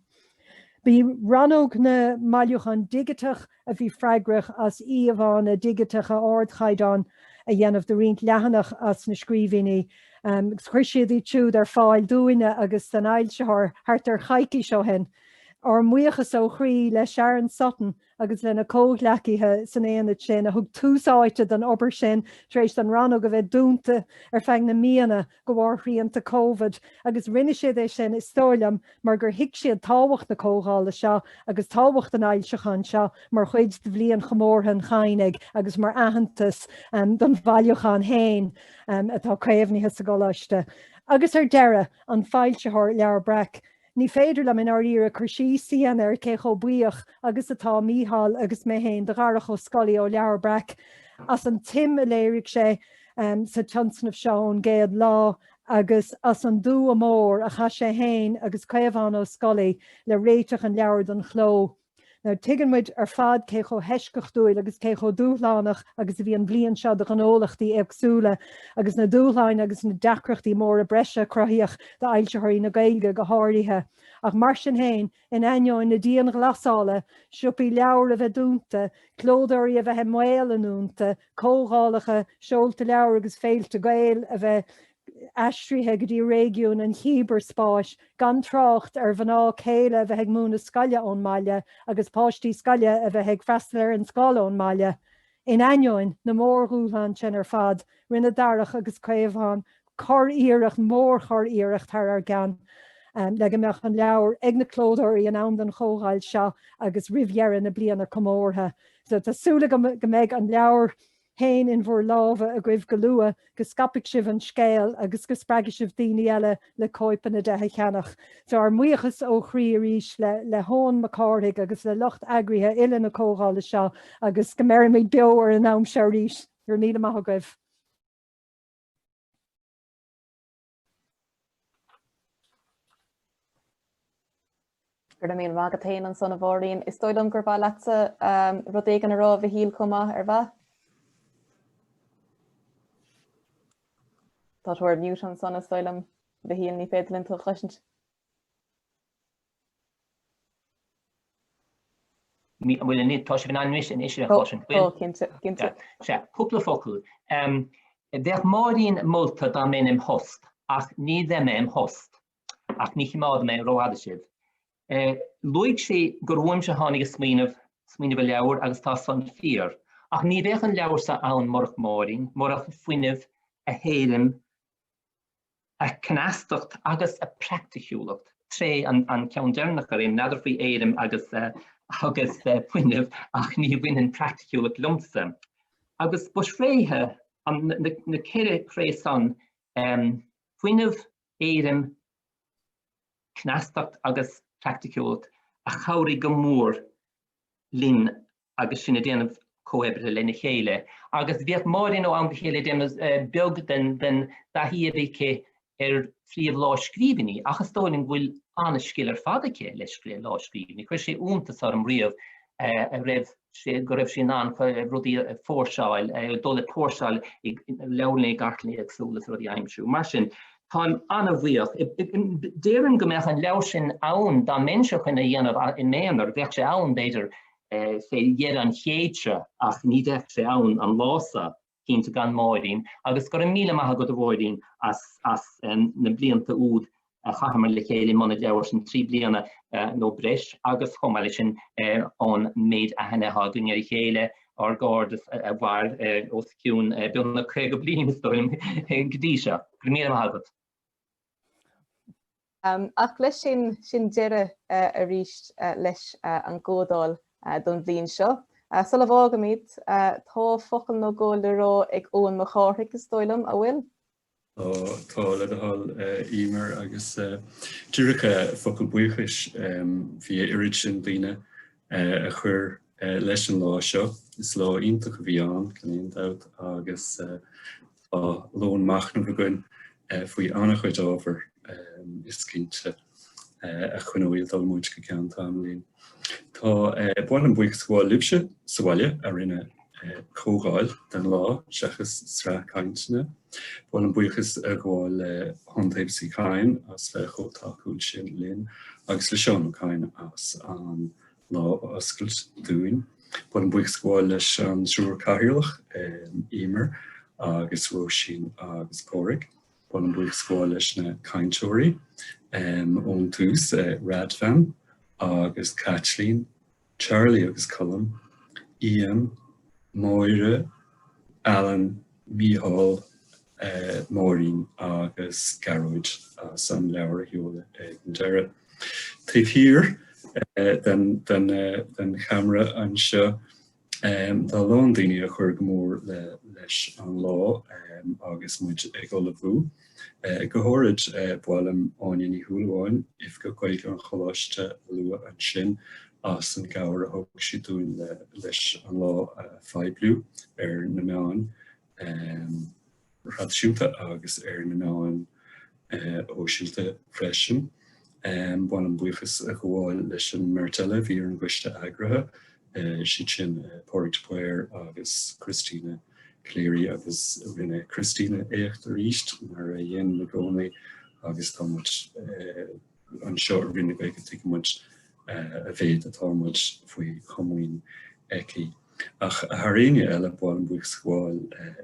Bí ranóg na maileachan digatach a bhí freigrach as íomhána digatach a ardchaidán a dhéanamh de riont lehanach as na scríbhíní. Chuir siad í siúd ar fáil dúine agus san ailseoir thart ar chaici seo hen. Ar muochas ó chrí le Sharon Sutton agus lena cóghleacaithe san éanaid sin a thug túsáide den obair sin tréis an ranóg a bheith dúnta ar feadh na míana go bhharthríonnta COVID agus rinne siad é sin is tólam mar gur hiic siad tábhacht na cóghála seo agus tábhacht an ailseachan seo mar chuid de bhliaon chomórtha chainig agus mar aitheantas don bhailseachan hain atá craomhníthe sa Coláiste. Agus ar deire an fáilseoir leabhar brec. Ní féidir le min áíre chuirsí síana ar cécho buíoch agus atá Mícheál agus méhéin de garach ó scoilí ó leabhar brec as an tim a léirigh sé sa tionscnamh seán géad lá agus as an dú amór a cha sé hain agus cuimhán ó scoilí le réiteach an leabhar don chló. Now tuigeann muid ar fad cécho heisceachtúil agus cécho dúlánach agus bhí an bblion seo de ganólachtaí agsúla agus na dúláin agus na deacreachtaí mór a breise cruthaíoch de ailseoirí na Gaeilge go háirithe. Ach mar sin hain in aineoin na díon glasála siúpaí leabhar a bheith dúnta, clódairí a bheith muil anúnta, cógálacha, seolta leabhar agus féilte gail a bheith aistrithe go dtí réigiún an híbar spáis gan trácht ar bhaná céile a bheith ag múna scaile ón maiile agus páistí scaile a bheith ag freistal ar an scála ón maiile. In aineoin na mór dhúlán sin ar fad rinne darach agus cuimhán chor íireach mór chor íireach tar ar gan. Le go meach an leabhar ag na clódairí an ann den chomhdháil seo agus rihhearan na bliana comórtha. So tásúla go méid an leabhar hain in bhór lábha a gcuibh go lua go scapaigh sibh an scéal agus go spreagadh sibh daoine eile le coipan na deithe cheannach. So ar muochas ó chrí arís le hón macáirigh agus le lucht agrithe ile na comhdháil seo agus go mbeirmid beo ar an am seo rís. Gur míle maith agaibh. Gur mí mágad tain an son bhórín. Is stoilm gur bá lesa rudé an rá bhí híl comá ar bheith? Tá tuair mute an son stoilm bhí híl ní féidirlinn tú chluisint. Well, in it, Tosh, an mission issue a caution. Couple of focal. Der Máirín multa da menem host, ach ní dem host, ach ní chimad me roadishib. Loig sé gorwim se hánig smínah leabhar agus tá san fear. Ach ní bheith an leabhar sa ann morach Máirín, morach fuineh a hélim, a canastocht agus a practicúlacht. Tre an ceann dearnach ar nadidir frí éidim agus puineh ach ní bhíonn practicúlacht lumsa. Agus bus réithe na ceire cré san puineh éidim canastocht agus practicúlacht a chomhraí go mór lín agus sinna déanamh cóibre le na chéile. Agus bheith Máirín ó an chéile déanamh beag den dahiabhíce fríomh láiscríbhní, achas tónin bhfuil anna sciil ar fadacha leis láiscríbhní. Chuir sé úntas ar an riamh a raibh go raibh sin an rudí fórsáil, dul fórsáil ag leabharna gartlainne agsúlas rudí aimsiú. Mar sin, tá anna bhuíoch. Déireann go mbeadh an leabhar sin ann dá menseach ina dhéanamh in méanar, bheadh sé ann beidir sé dhéad an chéadse ach ní bheadh sé ann an lása cínta gan Máirín, agus gur míle maithe go bhóirín as na blianta úd a chahamar le chéile mana leabhar sin 3 bliana nó breis, agus chomáile sin an méid a henne hagann ar chéile ar gádas a bhar os ciún buna cré go bliana stoilm godíise. Gur míle maithe agad. Ach leis sin deire a ríist leis an gcódáil don bhliain seo. Sulla bhágamid, tá focail nó ggóil le rá ag ón mo chárthaigh is stoilm a bhfuil? Tá le hall Eimear agus dúracha focail buchais bhí irid sin líne a chur leis an lá seo. Is lá iontacha bhí an canéonn agus lón machnú goin faoi annach chuid ábhar is cinnte a chuinúil dal múid go ceann tam lín. Tá buin an buich scoil libse sahaile a rinne comhdháil den lá seachas sra caintne. Buin an buchas a gháil hontaobh sí cain as bheith chotáúil sin lín agus le seán cain as an lá oscailt dúin. Buin an buich scoil leis an siúr Cathaoirleach Eimear agus Roinn agus Páipéir. Buin an buich scoil leis na cainteoirí ón tús Radfan agus Cathain, Charlie agus Colm, Ian, Moira, Alan, Mícheál, Máirín agus Gearóid san leabhar heola an deire. Taobh hir den chamra an seo dá lán daoine a chur go mór leis an lá agus muid ag ola bhú. Go háirid bhfuilm áine ní thuúláin if go gaeilge an Coláiste lua an sin as an gabhar a thug si dúin leis an lá feidbliú ar na meáin radisiúnta agus ar na meáin óisiúnta freisin. Buin an buchas a gháil leis an Mháirtín bhí ar an gcuiste agrathe si sin Páipéir agus Christina Cléirí agus rinne Christina écht a ríist mar a dhéan le gcónaí agus tá muid an seo rinne beige tuige muid a bhéad atá muid faoi chomhaoin eici. Ach a tharéine eile buin an buich scoil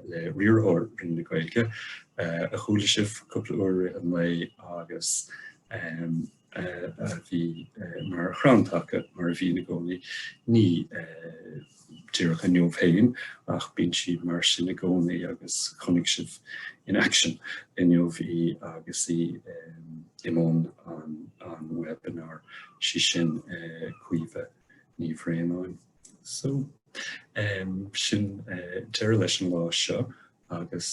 le riarthóir rinne Gaeilge a chuala sibh cúpla uair an lei agus bhí mar chrantacha mar a bhí na gcónaí ní tíreach a neamhfhéin ach bíonn siad mar sin na gcónaí agus chonig sibh in action in neamhí agus imón an webinar si sin cuimhe ní phréamáin. So sin deir leis an lá seo agus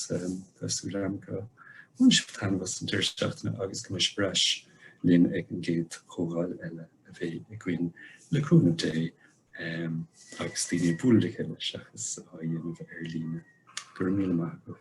tasúlam go bhain si tan was an deirteachtainna agus go mis breis líne ag an géad chomhdháil eile a bheith ag cuin leúna dé agus daoine búlacha leis agus a dhéanamh ar líne gur míle maith go.